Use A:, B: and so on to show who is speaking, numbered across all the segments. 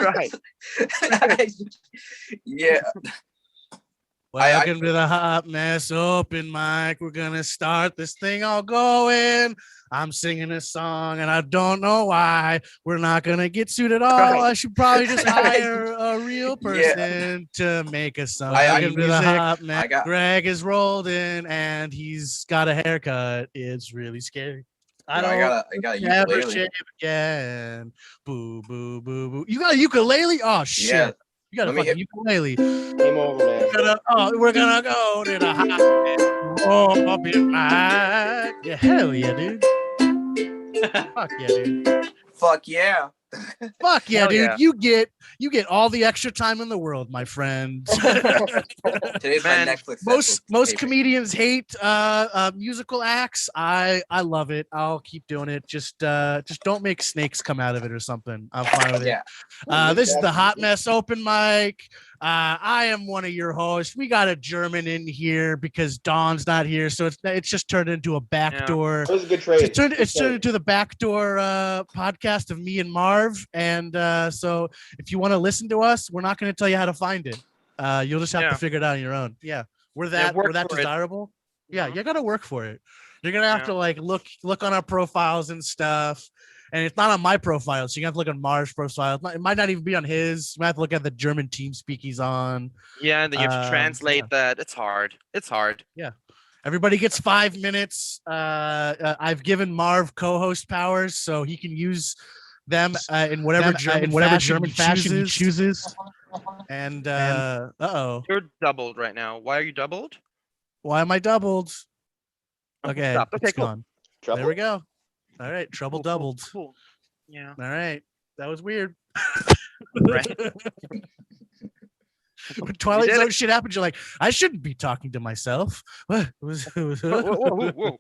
A: Right.
B: Yeah.
C: Welcome to the Hot Mess Open Mic. We're gonna start this thing all going. I'm singing a song and I don't know why. We're not gonna get sued at all.
A: Right.
C: I should probably just hire a real person to make a song. Welcome to the Hot Mess. Greg is rolled in and he's got a haircut. It's really scary. I
B: got a
C: never
B: ukulele.
C: shave again. Boo, boo, boo, boo. You got a ukulele? Oh, shit.
B: Yeah.
C: You got a fucking ukulele.
D: Game over, man.
C: We're gonna go to the hot open mic. Yeah, hell yeah, dude. Fuck yeah, dude.
B: Fuck yeah.
C: Fuck yeah,
A: Hell
C: dude.
A: yeah.
C: You get all the extra time in the world, my friend.
B: Today's
A: Man,
B: my Netflix.
C: Most comedians hate musical acts. I love it. I'll keep doing it. Just don't make snakes come out of it or something. I'm fine with it. This is the Hot Mess Open Mic. I am one of your hosts. We got a German in here because Don's not here, so it's just turned into a backdoor.
D: That was a good trade.
C: It's turned into the backdoor podcast of me and Marv. And so if you want to listen to us, we're not going to tell you how to find it. You'll just have to figure it out on your own. Yeah, we're that desirable. Yeah, you got to work for it. You're gonna have to like look on our profiles and stuff. And it's not on my profile, so you have to look on Marv's profile. It might not even be on his. You might have to look at the German team speak he's on.
A: Yeah, and then you have to translate that. It's hard.
C: Yeah. Everybody gets 5 minutes. I've given Marv co-host powers, so he can use them in whatever German fashion he chooses. And
A: You're doubled right now. Why are you doubled?
C: Why am I doubled? Okay,
A: Stop. Okay,
C: it's
A: cool.
C: gone. There we go. All right, trouble doubled.
A: Cool. Yeah.
C: All right, that was weird.
A: Right.
C: When Twilight Zone shit happens, you're like, I shouldn't be talking to myself. What was?
A: Whoa.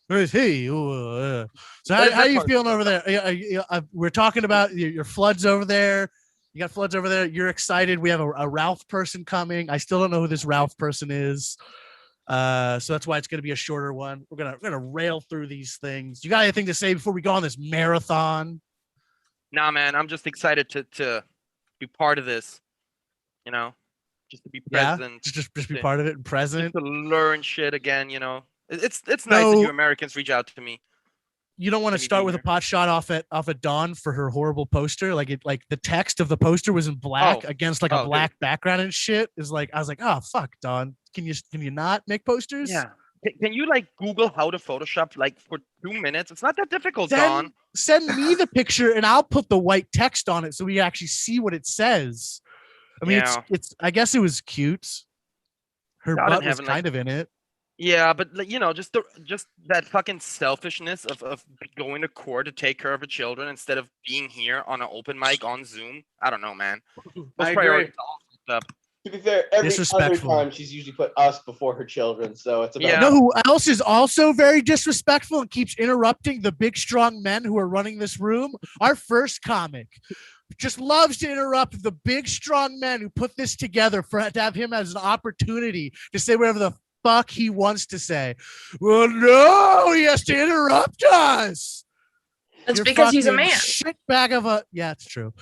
C: Hey, so how are you feeling over there? We're talking about your floods over there. You got floods over there. You're excited. We have a Ralph person coming. I still don't know who this Ralph person is. So that's why it's going to be a shorter one. We're gonna rail through these things. You got anything to say before we go on this marathon?
A: Nah, man. I'm just excited to be part of this. You know, just to be present.
C: Just be part of it and present.
A: Just to learn shit again. You know, it's nice that you Americans reach out to me.
C: You don't want to start with a pot shot off at Dawn for her horrible poster. Like the text of the poster was in black against like a black background and shit. Is like I was like, oh fuck, Dawn. Can you not make posters?
A: Yeah. Can you like Google how to Photoshop like for 2 minutes? It's not that difficult, Dawn.
C: Send me the picture and I'll put the white text on it so we actually see what it says. I mean, it's. I guess it was cute. Her butt was kind of in it.
A: Yeah, but you know, just that fucking selfishness of going to court to take care of her children instead of being here on an open mic on Zoom. I don't know, man.
D: I agree. To be fair, every other time she's usually put us before her children, so it's about.
C: You know who else is also very disrespectful and keeps interrupting the big strong men who are running this room? Our first comic just loves to interrupt the big strong men who put this together to have him as an opportunity to say whatever the fuck he wants to say. Well, no, he has to interrupt us.
E: That's because he's a man.
C: Shit bag of a. Yeah, it's true.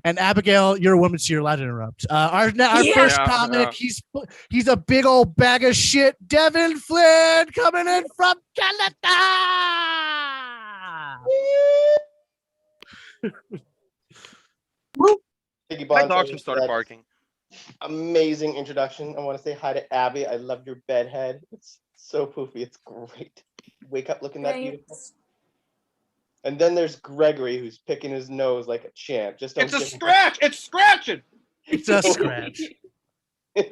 C: And Abigail, you're a woman, so you're allowed to interrupt. Our first comic, he's a big old bag of shit. Devin Flynn coming in from Canada.
A: My dogs just started barking.
D: Amazing introduction. I want to say hi to Abby. I love your bed head. It's so poofy. It's great. Wake up looking that beautiful. And then there's Gregory, who's picking his nose like a champ.
F: It's a scratch. It's scratching.
C: It's a scratch.
D: I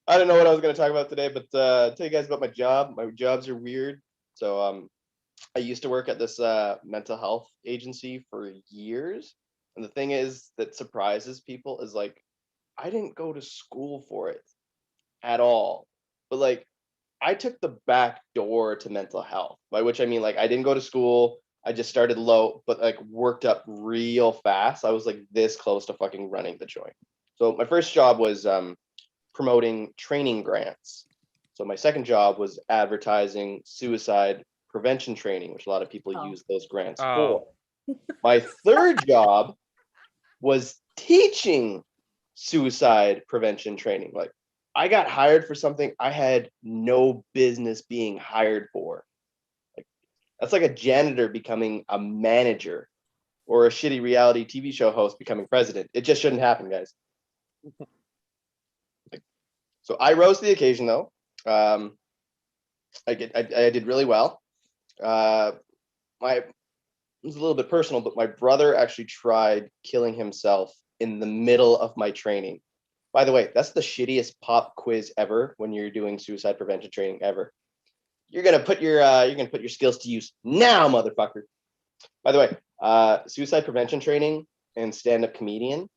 D: don't know what I was going to talk about today, but tell you guys about my job. My jobs are weird. So I used to work at this mental health agency for years. And the thing is that surprises people is like, I didn't go to school for it at all. But like, I took the back door to mental health, by which I mean, like, I didn't go to school. I just started low, but like worked up real fast. I was like this close to fucking running the joint. So my first job was promoting training grants. So my second job was advertising suicide prevention training, which a lot of people use those grants for. My third job was teaching suicide prevention training. Like, I got hired for something I had no business being hired for. Like, that's like a janitor becoming a manager or a shitty reality TV show host becoming president. It just shouldn't happen, guys. So I rose to the occasion, though. I did really well. It was a little bit personal, but my brother actually tried killing himself in the middle of my training. By the way, that's the shittiest pop quiz ever when you're doing suicide prevention training ever. You're gonna put your skills to use now, motherfucker. By the way, suicide prevention training and stand-up comedian.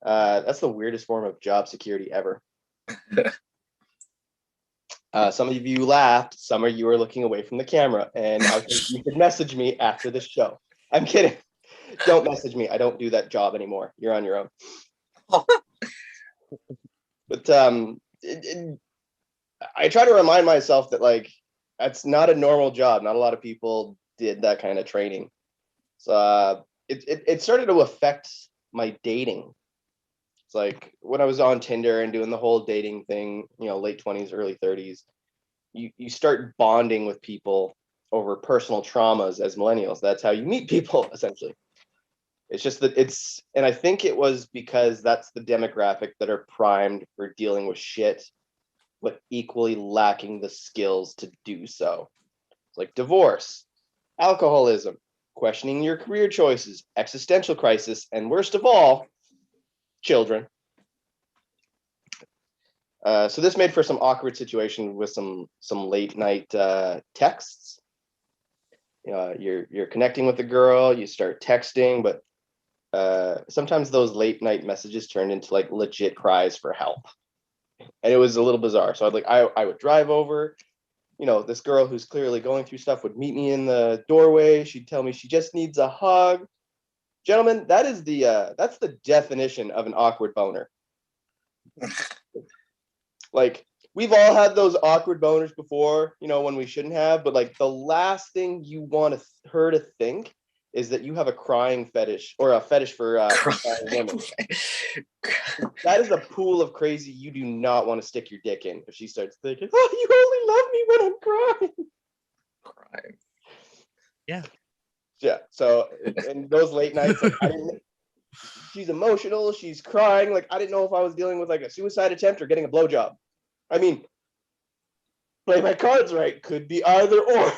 D: That's the weirdest form of job security ever. Some of you laughed. Some of you are looking away from the camera, and I think you could message me after this show. I'm kidding. Don't message me. I don't do that job anymore. You're on your own. But I try to remind myself that, like, that's not a normal job. Not a lot of people did that kind of training. So it started to affect my dating. It's like when I was on Tinder and doing the whole dating thing, late 20s, early 30s, you start bonding with people over personal traumas as millennials. That's how you meet people, essentially. It's just that and I think it was because that's the demographic that are primed for dealing with shit, but equally lacking the skills to do so. It's like divorce, alcoholism, questioning your career choices, existential crisis, and worst of all, children. So this made for some awkward situation with some late night texts. You're connecting with the girl, you start texting, but sometimes those late night messages turned into like legit cries for help, and it was a little bizarre. So I would drive over. This girl who's clearly going through stuff would meet me in the doorway. She'd tell me she just needs a hug. Gentlemen, that's the definition of an awkward boner. Like, we've all had those awkward boners before, when we shouldn't have, but like the last thing you want her to think is that you have a crying fetish or a fetish for women. That is a pool of crazy you do not want to stick your dick in if she starts thinking, oh, you only love me when I'm crying. Yeah. So in those late nights, like, she's emotional, she's crying. Like, I didn't know if I was dealing with like a suicide attempt or getting a blowjob. I mean, play my cards right. Could be either or.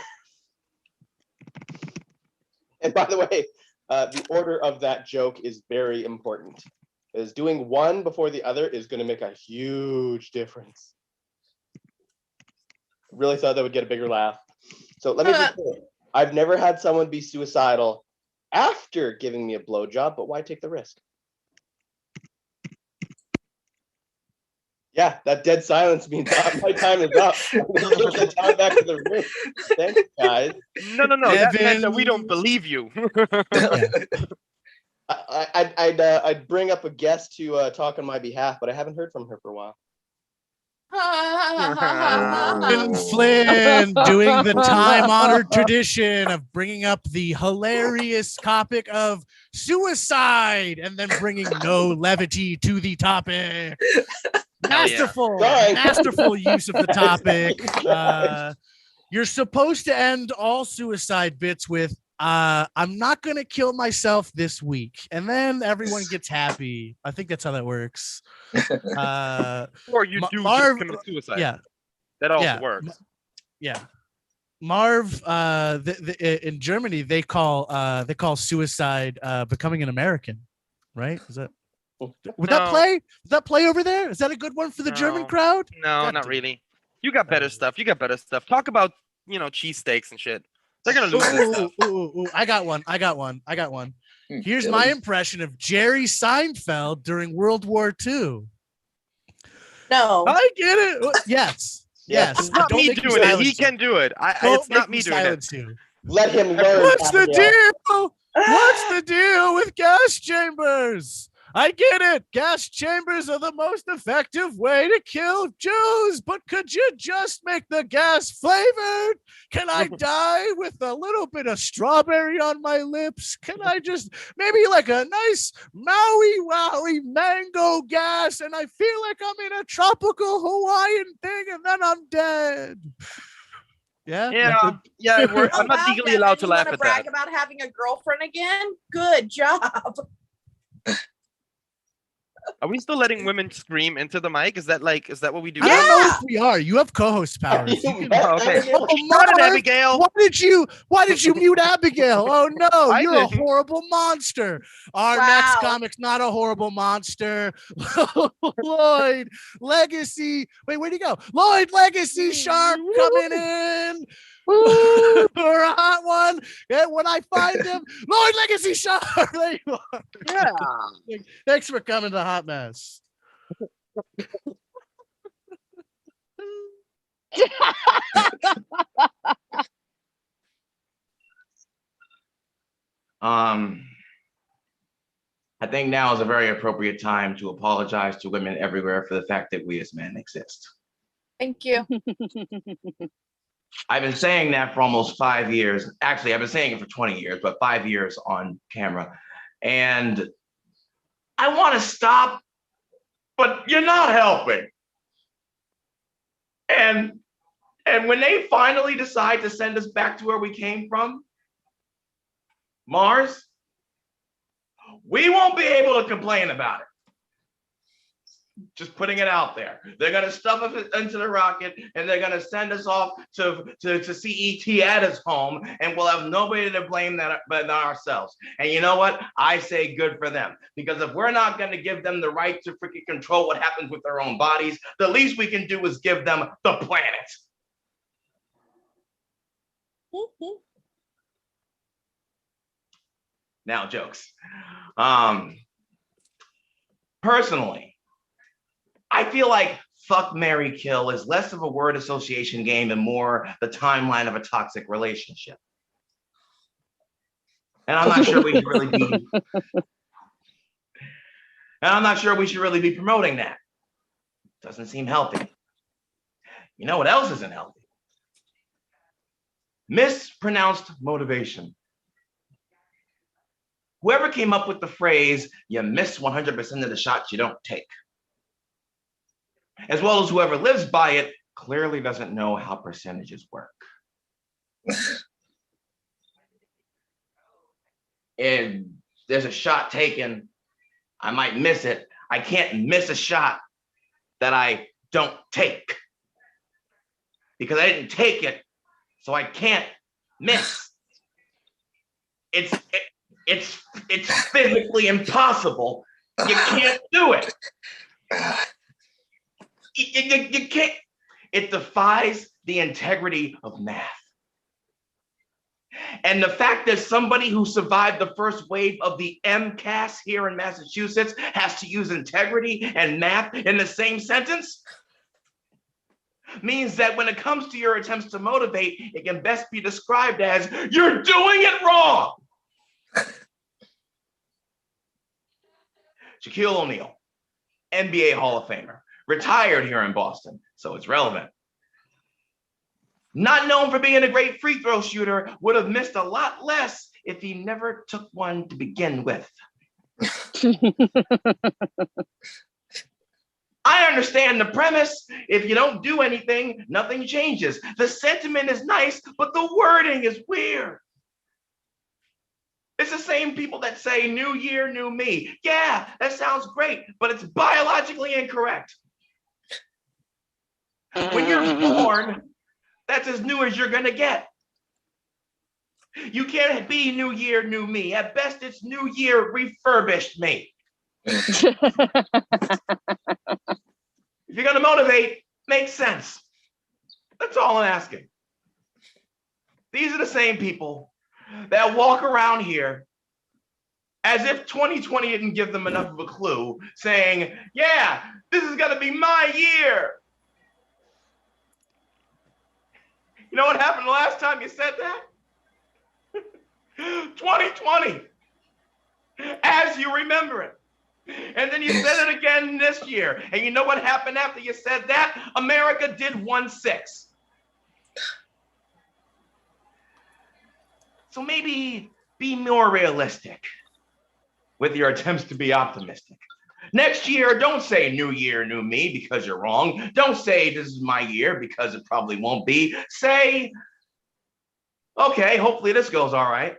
D: And by the way, the order of that joke is very important. Is doing one before the other is going to make a huge difference. Really thought that would get a bigger laugh. So let me be clear. I've never had someone be suicidal after giving me a blowjob, but why take the risk? Yeah, that dead silence means my time is up. I'm going to give the time back to the room. Thanks, guys.
A: No. That meant that we don't believe you.
D: I'd bring up a guest to talk on my behalf, but I haven't heard from her for a while.
C: Flynn doing the time-honored tradition of bringing up the hilarious topic of suicide and then bringing no levity to the topic. Masterful use of the topic. You're supposed to end all suicide bits with I'm not gonna kill myself this week, and then everyone gets happy. I think that's how that works.
A: Or you do
C: Marv,
A: just commit suicide.
C: Yeah,
A: that also works.
C: Yeah, Marv. In Germany, they call suicide becoming an American, right? Is that would that play over there? Is that a good one for the German crowd?
A: No, not really. You got better stuff. Talk about cheesesteaks and shit. They're gonna lose this stuff.
C: I got one. Here's my impression of Jerry Seinfeld during World War II.
E: No.
C: I get it. Yes.
A: It's not me doing it. He can do it. It's not me doing it.
D: Let him learn.
C: What's the deal? What's the deal with gas chambers? I get it. Gas chambers are the most effective way to kill Jews, but could you just make the gas flavored? Can I die with a little bit of strawberry on my lips? Can I just maybe like a nice Maui Wowie mango gas and I feel like I'm in a tropical Hawaiian thing and then I'm dead? Yeah.
A: I'm not legally allowed to laugh at
E: brag
A: that.
E: about having a girlfriend again? Good job.
A: Are we still letting women scream into the mic? Is that what we do?
C: I don't know if we are. You have co-host powers. You can...
A: Oh, okay.
C: Oh,
A: Got it,
C: Marv,
A: Abigail.
C: Why did you mute Abigail? Oh no,
A: I
C: you're a
A: didn't.
C: horrible monster. Our next comic's not a horrible monster. Lloyd Legacy. Wait, where'd he go? Lloyd Legacy Sharp coming in. For a hot one. And when I find him, Lloyd Legacy Sharp. There you are.
A: Yeah.
C: Thanks for coming to Hot Mess.
F: I think now is a very appropriate time to apologize to women everywhere for the fact that we as men exist.
E: Thank you.
F: I've been saying that for almost 5 years. Actually, I've been saying it for 20 years, but 5 years on camera. And I want to stop, but you're not helping. And when they finally decide to send us back to where we came from, Mars, we won't be able to complain about it. Just putting it out there. They're gonna stuff us into the rocket and they're gonna send us off to CET at his home, and we'll have nobody to blame that but ourselves. And you know what? I say good for them, because if we're not gonna give them the right to freaking control what happens with their own bodies, the least we can do is give them the planet. Now, jokes. Personally, I feel like fuck, marry, kill is less of a word association game and more the timeline of a toxic relationship. And I'm not sure we should really be. And I'm not sure we should really be promoting that. Doesn't seem healthy. You know what else isn't healthy? Mispronounced motivation. Whoever came up with the phrase, you miss 100% of the shots you don't take, as well as whoever lives by it, clearly doesn't know how percentages work. If there's a shot taken, I might miss it. I can't miss a shot that I don't take, because I didn't take it, so I can't miss. It's physically impossible. You can't do it. You can't. It defies the integrity of math. And the fact that somebody who survived the first wave of the MCAS here in Massachusetts has to use integrity and math in the same sentence means that when it comes to your attempts to motivate, it can best be described as, you're doing it wrong. Shaquille O'Neal, NBA Hall of Famer, retired here in Boston, so it's relevant. Not known for being a great free throw shooter, would have missed a lot less if he never took one to begin with. I understand the premise. If you don't do anything, nothing changes. The sentiment is nice, but the wording is weird. It's the same people that say, new year, new me. Yeah, that sounds great, but it's biologically incorrect. When you're born, that's as new as you're gonna get. You can't be new year, new me. At best, it's new year, refurbished me. If you're gonna motivate, make sense. That's all I'm asking. These are the same people that walk around here as if 2020 didn't give them enough of a clue, saying, yeah, this is gonna be my year. You know what happened the last time you said that? 2020, as you remember it. And then you said it again this year. And you know what happened after you said that? America did 1/6. So maybe be more realistic with your attempts to be optimistic. Next year, don't say new year, new me because you're wrong. Don't say this is my year because it probably won't be. Say, okay, hopefully this goes all right.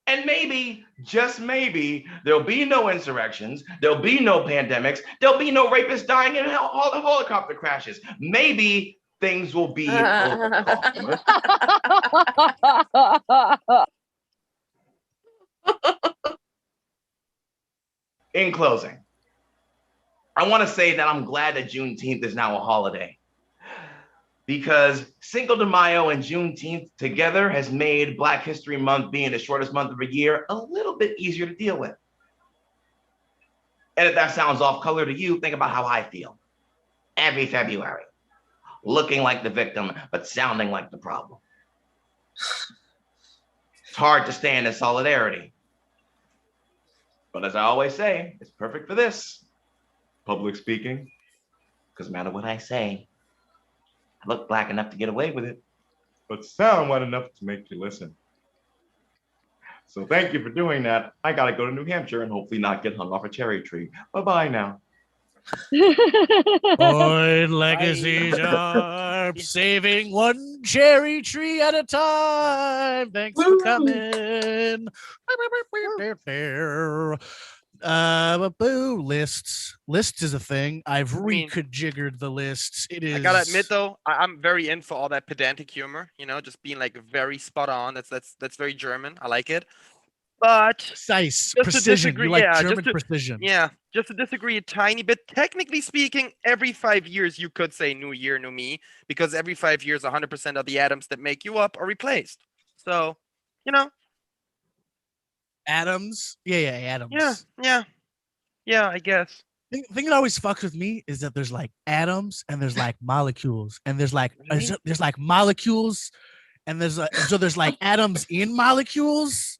F: And maybe, just maybe, there'll be no insurrections, there'll be no pandemics, there'll be no rapists dying in helicopter crashes. Maybe things will be a little calmer. In closing, I want to say that I'm glad that Juneteenth is now a holiday, because Cinco de Mayo and Juneteenth together has made Black History Month, being the shortest month of the year, a little bit easier to deal with. And if that sounds off color to you, think about how I feel. Every February, looking like the victim, but sounding like the problem. It's hard to stand in solidarity. But as I always say, it's perfect for this. Public speaking. Because no matter what I say, I look Black enough to get away with it, but sound white enough to make you listen. So thank you for doing that. I gotta go to New Hampshire and hopefully not get hung off a cherry tree. Bye-bye now.
C: Void legacy sharp, saving one cherry tree at a time. Thanks for coming. Boo, lists. Lists is a thing. I've reconfigured the lists. It is.
A: I gotta admit though, I'm very in for all that pedantic humor. You know, just being like very spot on. That's very German. I like it. But
C: precise,
A: just
C: precision.
A: To disagree,
C: You like
A: yeah,
C: German precision.
A: Yeah, just to disagree a tiny bit. Technically speaking, every 5 years you could say "New Year, New Me" because every 5 years, 100% of the atoms that make you up are replaced. So, you know.
C: Atoms. Yeah, atoms.
A: Yeah. I guess.
C: The thing that always fucks with me is that there's like atoms and there's like molecules and there's like molecules and there's like atoms in molecules.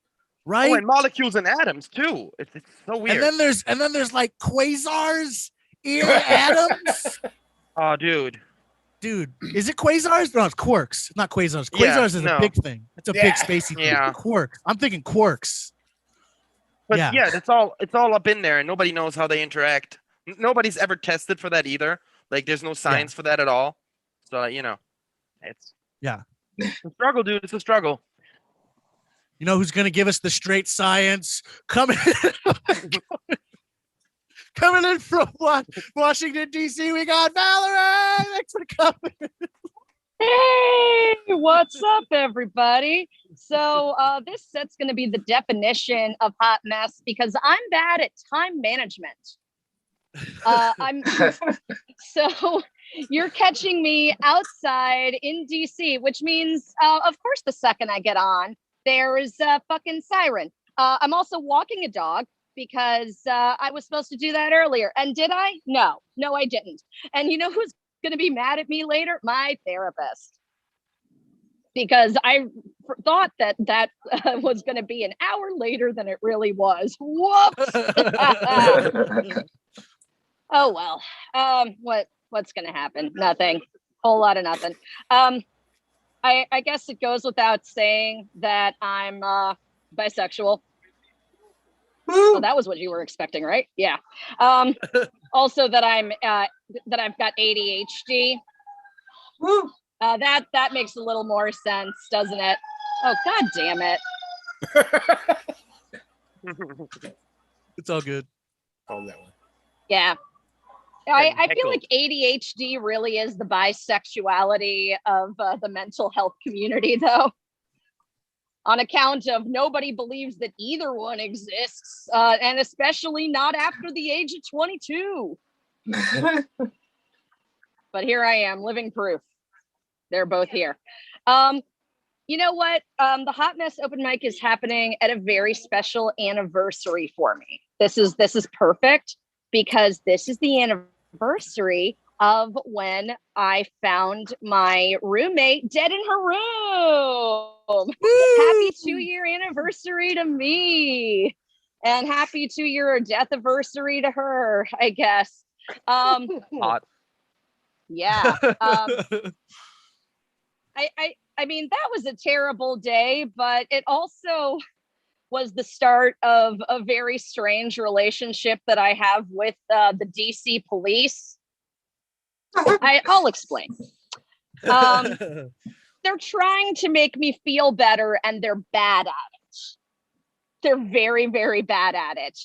C: Right.
A: Oh, and molecules and atoms too. It's so weird.
C: And then there's like quasars in atoms.
A: Oh, dude,
C: is it quasars? No, it's quarks. Not quasars. Quasars is a big thing. It's a big spacey thing.
A: Yeah.
C: Quark. I'm thinking quarks.
A: But yeah, it's all up in there, and nobody knows how they interact. Nobody's ever tested for that either. Like, there's no science for that at all. So it's a struggle, dude. It's a struggle.
C: You know who's gonna give us the straight science? Coming in from Washington, D.C., we got Valerie. Thanks for coming.
G: Hey, what's up, everybody? So this set's going to be the definition of hot mess because I'm bad at time management. So you're catching me outside in DC, which means, of course, the second I get on, there's a fucking siren. I'm also walking a dog because I was supposed to do that earlier. And did I? No, I didn't. And you know who's going to be mad at me later? My therapist. Because I thought that was going to be an hour later than it really was. Whoops. Oh, well. What's going to happen? Nothing. Whole lot of nothing. I guess it goes without saying that I'm bisexual. Well, that was what you were expecting, right? Yeah. Also that I've got ADHD.
E: Woo.
G: That makes a little more sense, doesn't it? Oh, God damn it.
C: It's all good.
D: Oh, that one.
G: Yeah. I feel like ADHD really is the bisexuality of the mental health community, though. On account of nobody believes that either one exists, and especially not after the age of 22. But here I am, living proof. They're both here. You know what? The Hot Mess open mic is happening at a very special anniversary for me. This is perfect because this is the anniversary of when I found my roommate dead in her room. Woo! Happy 2-year anniversary to me. And happy 2-year death anniversary to her, I guess.
A: Hot.
G: Yeah. I mean, that was a terrible day, but it also was the start of a very strange relationship that I have with the DC police. I'll explain. They're trying to make me feel better, and they're bad at it. They're very, very bad at it.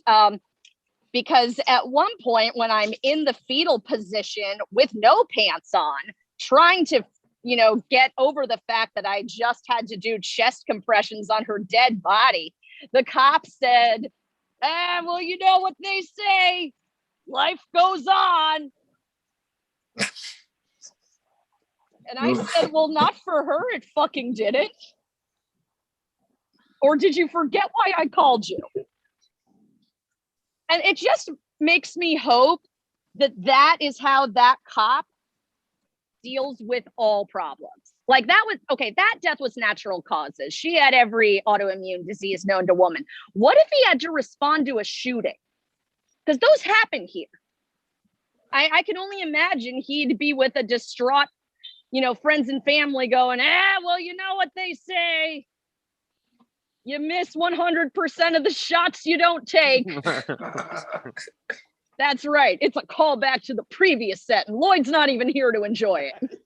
G: Because at one point when I'm in the fetal position with no pants on, trying to, get over the fact that I just had to do chest compressions on her dead body, the cop said, well, you know what they say, life goes on. And I said, well, not for her, it fucking didn't. Or did you forget why I called you? And it just makes me hope that that is how that cop deals with all problems. Like that death was natural causes. She had every autoimmune disease known to woman. What if he had to respond to a shooting? Because those happen here. I can only imagine he'd be with a distraught, friends and family going, well, you know what they say. You miss 100% of the shots you don't take. That's right. It's a callback to the previous set, and Lloyd's not even here to enjoy it.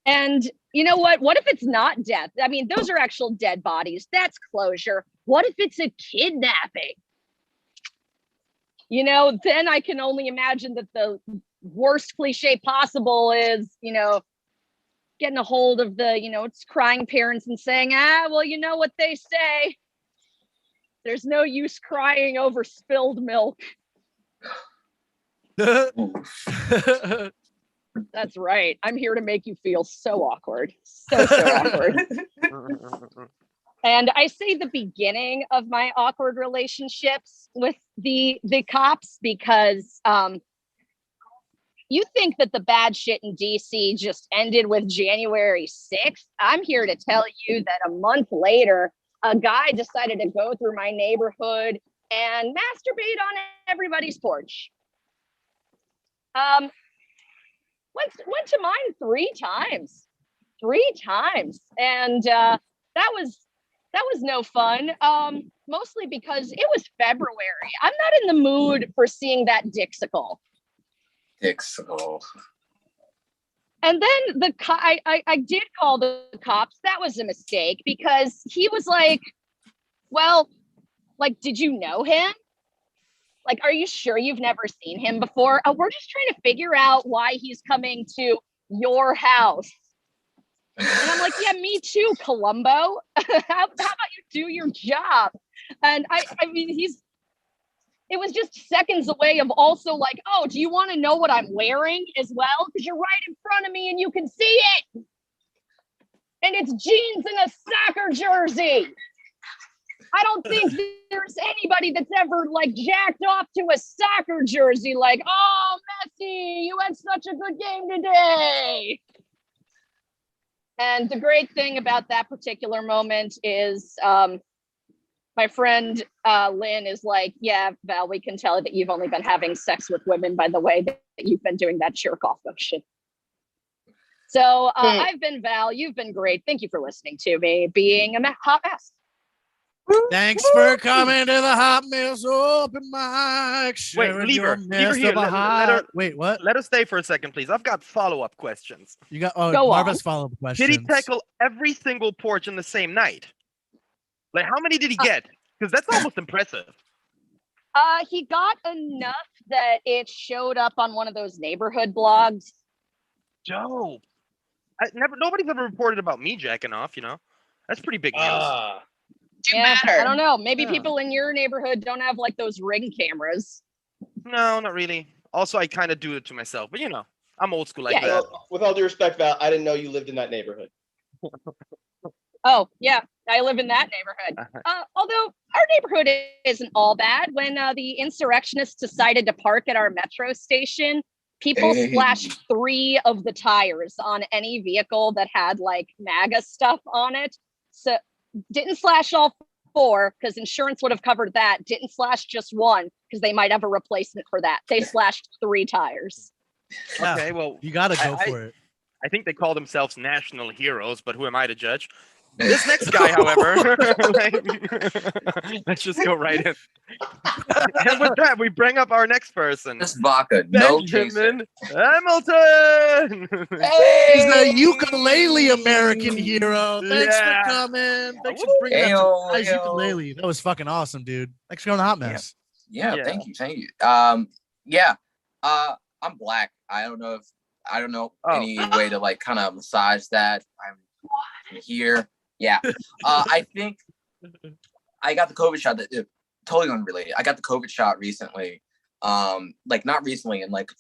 G: And you know what? What if it's not death? I mean, those are actual dead bodies. That's closure. What if it's a kidnapping? Then I can only imagine that the worst cliche possible is, getting a hold of the, it's crying parents and saying, well, you know what they say. There's no use crying over spilled milk. That's right. I'm here to make you feel so awkward. So awkward. And I say the beginning of my awkward relationships with the cops because you think that the bad shit in DC just ended with January 6th. I'm here to tell you that a month later, a guy decided to go through my neighborhood and masturbate on everybody's porch. Went to mine 3 times. And that was no fun. Mostly because it was February. I'm not in the mood for seeing that Dixicle. And then I did call the cops. That was a mistake because he was like, well, like, did you know him? Like, are you sure you've never seen him before? We're just trying to figure out why he's coming to your house. And I'm like, yeah, me too, Columbo. How about you do your job? And I mean, it was just seconds away of also like, oh, do you want to know what I'm wearing as well? Because you're right in front of me and you can see it. And it's jeans and a soccer jersey. I don't think there's anybody that's ever like jacked off to a soccer jersey like, oh, Messi, you had such a good game today. And the great thing about that particular moment is my friend Lynn is like, yeah, Val, we can tell that you've only been having sex with women by the way that you've been doing that jerk off motion. So I've been Val. You've been great. Thank you for listening to me being a hot mess.
C: Thanks for coming to the Hot Mess Open Mic.
A: Wait, leave her.
C: Wait, what?
A: Let her stay for a second, please. I've got follow-up questions.
C: You got Marva's follow-up questions.
A: Did he tackle every single porch in the same night? Like, how many did he get? Because that's almost impressive.
G: He got enough that it showed up on one of those neighborhood blogs.
A: Dope. Nobody's ever reported about me jacking off, That's pretty big news.
G: Yeah, I don't know. Maybe people in your neighborhood don't have like those Ring cameras.
A: No, not really. Also, I kind of do it to myself, but I'm old school like that.
D: Well, with all due respect, Val, I didn't know you lived in that neighborhood.
G: Oh, yeah, I live in that neighborhood. Although our neighborhood isn't all bad. When the insurrectionists decided to park at our metro station, people splashed 3 of the tires on any vehicle that had like MAGA stuff on it. Didn't slash all 4 because insurance would have covered that. Didn't slash just one because they might have a replacement for that. They slashed 3 tires.
C: Yeah,
A: Okay, well,
C: you got to go for it.
A: I think they call themselves national heroes, but who am I to judge? This next guy, however, let's just go right in. And with that, we bring up our next person,
B: This vodka, no chaser.
A: Benjamin Hamilton.
C: He's a ukulele American hero. Thanks for coming. Thanks for bringing that surprise ukulele. That was fucking awesome, dude. Thanks for going to Hot Mess.
B: Yeah, thank you. I'm black. I don't know any way to like kind of massage that. I'm here. Yeah. I think I got the COVID shot totally unrelated. I got the COVID shot recently. Like not recently in like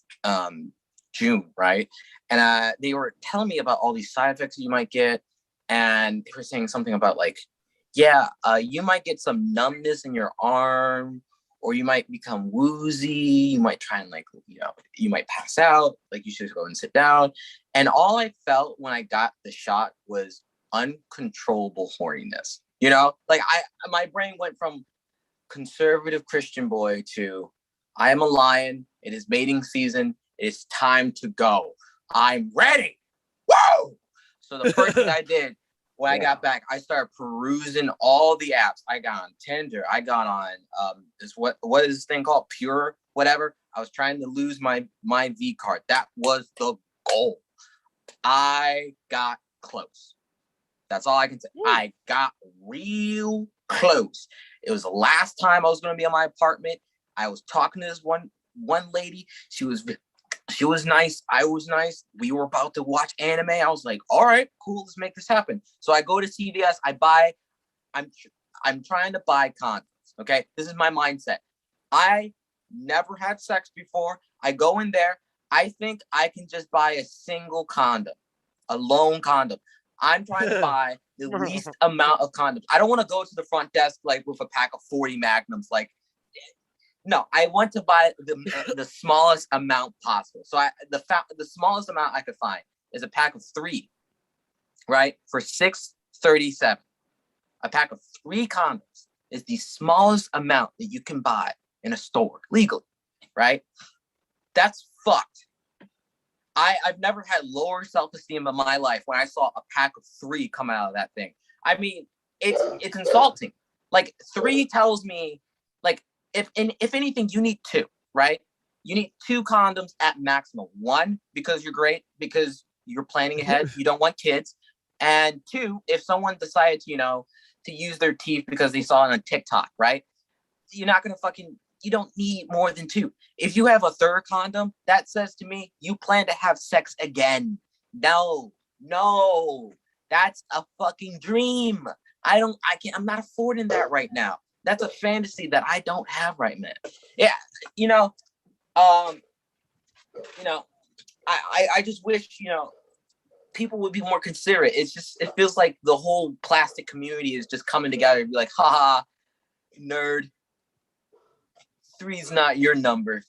B: June, right? And they were telling me about all these side effects you might get. And they were saying something about like, you might get some numbness in your arm, or you might become woozy. You might try and like, you might pass out. Like you should go and sit down. And all I felt when I got the shot was uncontrollable horniness. Like my brain went from conservative Christian boy to I am a lion. It is mating season. It is time to go. I'm ready. Whoa! So the first thing I did when I got back, I started perusing all the apps. I got on Tinder. I got on what is this thing called? Pure, whatever. I was trying to lose my V card. That was the goal. I got close. That's all I can say. I got real close. It was the last time I was going to be in my apartment. I was talking to this one lady. She was nice. I was nice. We were about to watch anime. I was like, all right, cool. Let's make this happen. So I go to CVS. I'm trying to buy condoms. Okay. This is my mindset. I never had sex before. I go in there. I think I can just buy a single condom, a lone condom. I'm trying to buy the least amount of condoms. I don't want to go to the front desk like with a pack of 40 magnums. Like, no, I want to buy the smallest amount possible. So the smallest amount I could find is a pack of 3, right? For $6.37. A pack of 3 condoms is the smallest amount that you can buy in a store legally, right? That's fucked. I've never had lower self-esteem in my life when I saw a pack of 3 come out of that thing. I mean, it's insulting. Like 3 tells me, like, if anything, you need 2, right? You need 2 condoms at maximum. 1, because you're great, because you're planning ahead. You don't want kids. And 2, if someone decided to use their teeth because they saw it on TikTok, right? You're not going to you don't need more than 2. If you have a 3rd condom, that says to me, you plan to have sex again. No, that's a fucking dream. I'm not affording that right now. That's a fantasy that I don't have right now. Yeah. I just wish, people would be more considerate. It feels like the whole plastic community is just coming together and be like, haha, nerd. 3's not your number.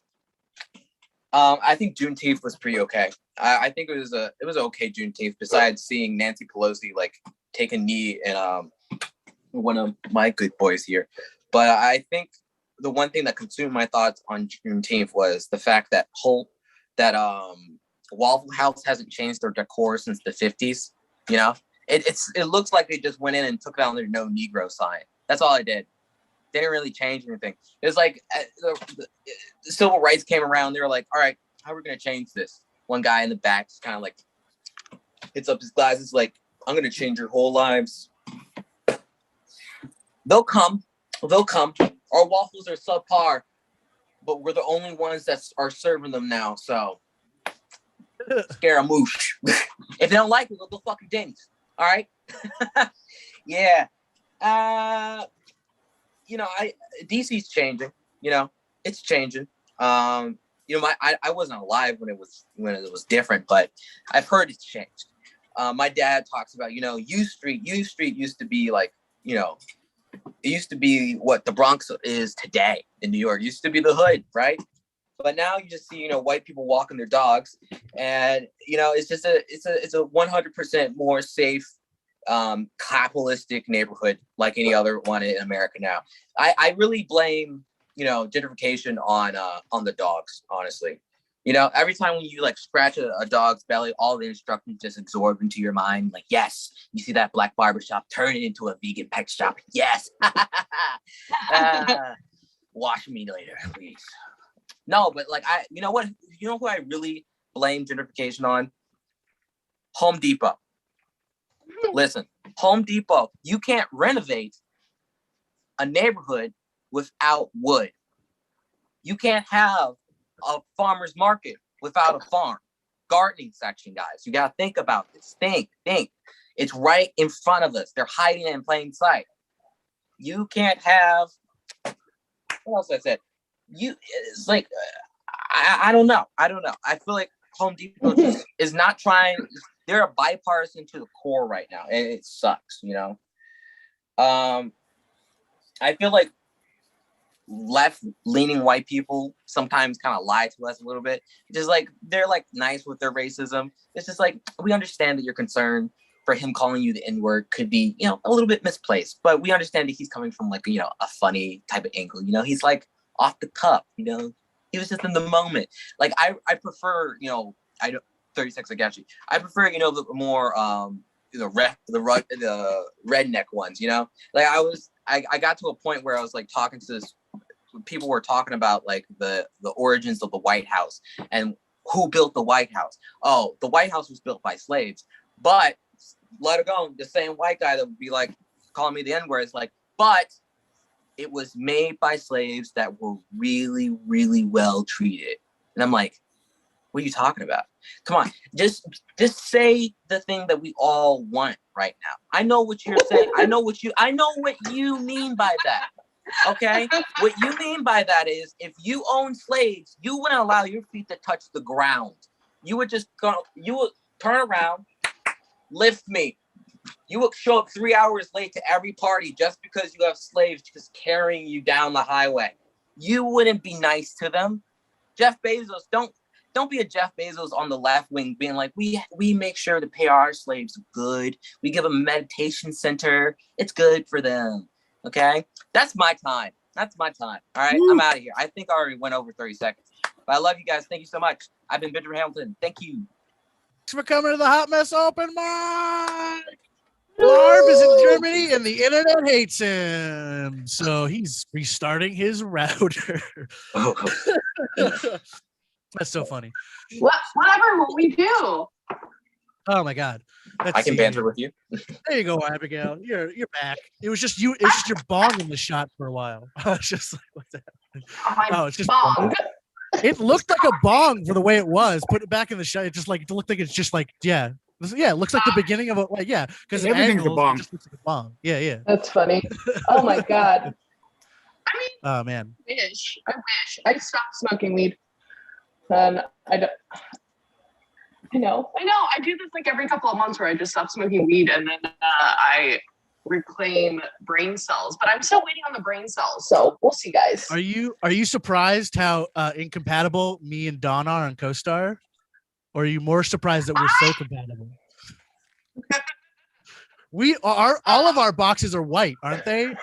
B: I think Juneteenth was pretty okay. I think it was okay Juneteenth, besides seeing Nancy Pelosi like take a knee and one of my good boys here. But I think the one thing that consumed my thoughts on Juneteenth was the fact that Waffle House hasn't changed their decor since the 50s. It looks like they just went in and took down their no Negro sign. That's all I did. They didn't really change anything. It was like the civil rights came around. They were like, all right, how are we going to change this? One guy in the back just kind of like hits up his glasses like, I'm going to change your whole lives. They'll come. Our waffles are subpar, but we're the only ones that are serving them now. So Scaramouche. If they don't like it, they'll go fucking Denny's. All right. Yeah. DC's changing. It's changing. I wasn't alive when it was different, but I've heard it's changed. My dad talks about, U Street used to be like, it used to be what the Bronx is today in New York. It used to be the hood, right? But now you just see, white people walking their dogs, and it's just it's a 100% more safe capitalistic neighborhood like any other one in America now. I really blame, gentrification on the dogs, honestly. Every time when you like scratch a dog's belly, all the instructions just absorb into your mind. Like, yes, you see that black barber shop, turn it into a vegan pet shop. Yes. Wash me later, please. No, but like you know who I really blame gentrification on? Home Depot. Listen, Home Depot, you can't renovate a neighborhood without wood. You can't have a farmer's market without a farm. Gardening section, guys. You got to think about this. Think. It's right in front of us. They're hiding it in plain sight. You can't have, what else I said? It's like, I don't know. I feel like Home Depot just is not trying. They're a bipartisan to the core right now, and it sucks, I feel like left-leaning white people sometimes kind of lie to us a little bit. Just like they're like nice with their racism. It's just like, we understand that your concern for him calling you the N-word could be, a little bit misplaced, but we understand that he's coming from like, a funny type of angle. He's like off the cuff. He was just in the moment. Like I prefer, 30 seconds I got you. I prefer, the more the redneck ones, Like I got to a point where I was like talking to people were talking about like the origins of the White House and who built the White House. Oh, the White House was built by slaves, but let it go. The same white guy that would be like calling me the N-word is like, but it was made by slaves that were really, really well treated. And I'm like, what are you talking about? Come on, just say the thing that we all want right now. I know what you're saying. I know what you mean by that. Okay? What you mean by that is if you own slaves, you wouldn't allow your feet to touch the ground. You would turn around, lift me. You would show up 3 hours late to every party just because you have slaves just carrying you down the highway. You wouldn't be nice to them. Jeff Bezos, don't be a Jeff Bezos on the left wing being like, we make sure to pay our slaves good. We give them a meditation center. It's good for them. Okay? That's my time. All right? Woo. I'm out of here. I think I already went over 30 seconds. But I love you guys. Thank you so much. I've been Benjamin Hamilton. Thank you.
C: Thanks for coming to the Hot Mess Open Mic. Marv is in Germany and the internet hates him. So he's restarting his router. That's so funny.
E: Whatever will we do?
C: Oh my God.
B: I can banter with you.
C: There you go, Abigail. You're back. It was just you. It was just your bong in the shot for a while. I was just like, what's that? Oh, it's just bong. It looked like a bong for the way it was. Put it back in the shot. It looked like it's just like, yeah. It looks like the beginning of because
H: everything's a bong.
C: It just looks like a bong. Yeah.
E: That's funny. Oh my God. I mean,
C: oh man.
E: I wish I stopped smoking weed. And I know. I do this like every couple of months where I just stop smoking weed and then I reclaim brain cells. But I'm still waiting on the brain cells, so we'll see, guys.
C: Are you surprised how incompatible me and Dawn are on CoStar? Or are you more surprised that we're so compatible? All of our boxes are white, aren't they?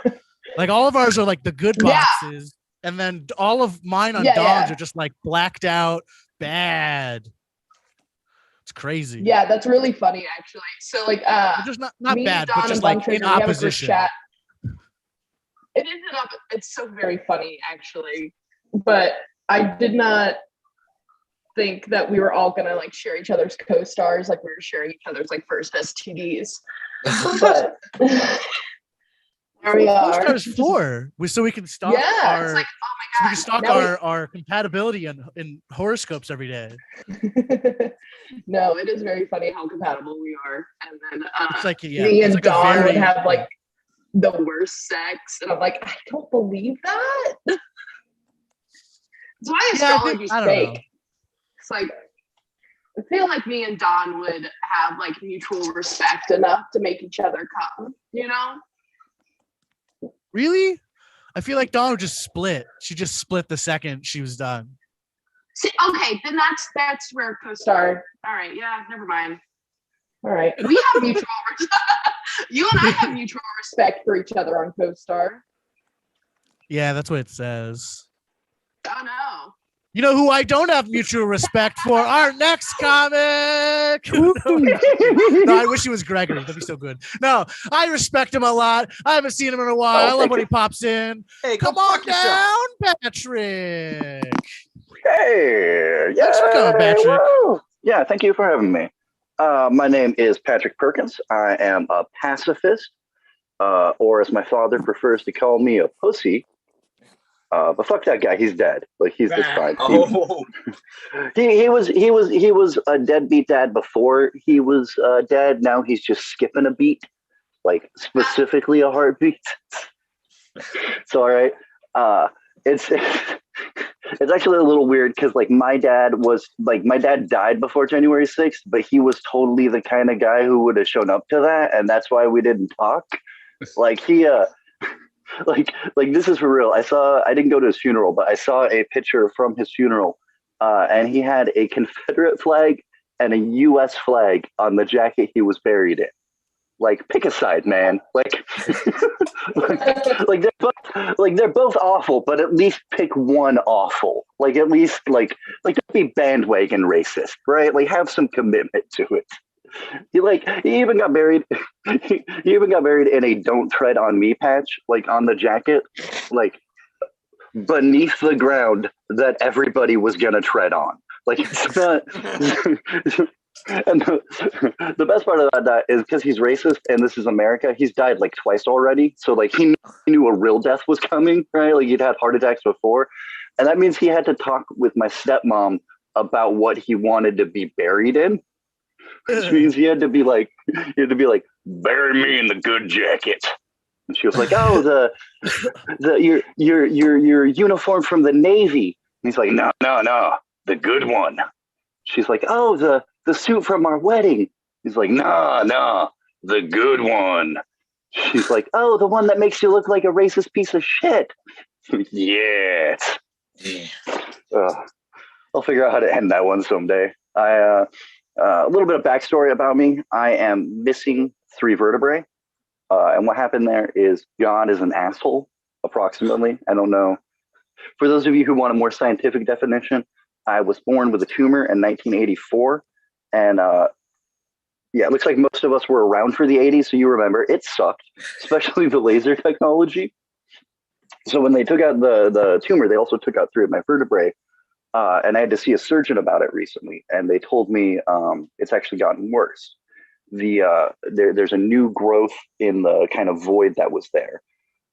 C: Like all of ours are like the good boxes. And then all of mine on Dawn's are just like blacked out bad. It's crazy.
E: Yeah, that's really funny actually. So like
C: just not bad, but just like in opposition.
E: It ended up it's so very funny actually. But I did not think that we were all gonna like share each other's co-stars like we were sharing each other's like first STDs. But there we are.
C: Co-stars for so we can stalk our
E: it's like, oh my God.
C: we can stalk our compatibility in horoscopes every day.
E: No, it is very funny how compatible we are. And then
C: it's like
E: me and Dawn would have like the worst sex, and I'm like, I don't believe that. That's why astrology's fake. It's like I feel like me and Dawn would have like mutual respect enough to make each other come,
C: Really? I feel like Dawn would just split. She just split the second she was done.
E: See, okay, then that's where co-star. All right, yeah, never mind. All right, we have mutual respect. You and I have mutual respect for each other on CoStar.
C: Yeah, that's what it says.
E: Oh no.
C: You know who I don't have mutual respect for? Our next comic. No, I wish he was Gregory. That'd be so good. No, I respect him a lot. I haven't seen him in a while. I love when he pops in.
A: Hey,
C: come on down, Patrick.
H: Hey, yeah.
C: Thanks for coming, Patrick.
H: Woo. Yeah, thank you for having me. My name is Patrick Perkins. I am a pacifist, or as my father prefers to call me, a pussy. But fuck that guy. He's dead. Like it's fine.
B: Oh.
H: He was a deadbeat dad before he was dead. Now he's just skipping a beat, like specifically a heartbeat. So all right. It's actually a little weird because like my dad died before January 6th, but he was totally the kind of guy who would have shown up to that, and that's why we didn't talk. Like he like this is for real. I didn't go to his funeral, but I saw a picture from his funeral, and he had a Confederate flag and a U.S. flag on the jacket he was buried in. Like, pick a side, man. Like they're both awful, but at least pick one awful. Like at least like don't be bandwagon racist, right? Like have some commitment to it. He even got buried. He even got buried in a "Don't Tread on Me" patch, like on the jacket, like beneath the ground that everybody was gonna tread on. Like it's not. And the best part of that is because he's racist and this is America. He's died like twice already, so like he knew a real death was coming, right? Like he'd had heart attacks before, and that means he had to talk with my stepmom about what he wanted to be buried in. Which means he had to be like, bury me in the good jacket. And she was like, oh, your uniform from the Navy. And he's like, no, the good one. She's like, oh, the suit from our wedding. He's like, no, the good one. She's like, oh, the one that makes you look like a racist piece of shit. Yes. I'll figure out how to end that one someday. A little bit of backstory about me. I am missing 3 vertebrae. And what happened there is God is an asshole, approximately. I don't know. For those of you who want a more scientific definition, I was born with a tumor in 1984. And it looks like most of us were around for the 80s, so you remember. It sucked, especially the laser technology. So when they took out the tumor, they also took out 3 of my vertebrae. And I had to see a surgeon about it recently, and they told me it's actually gotten worse. There's a new growth in the kind of void that was there,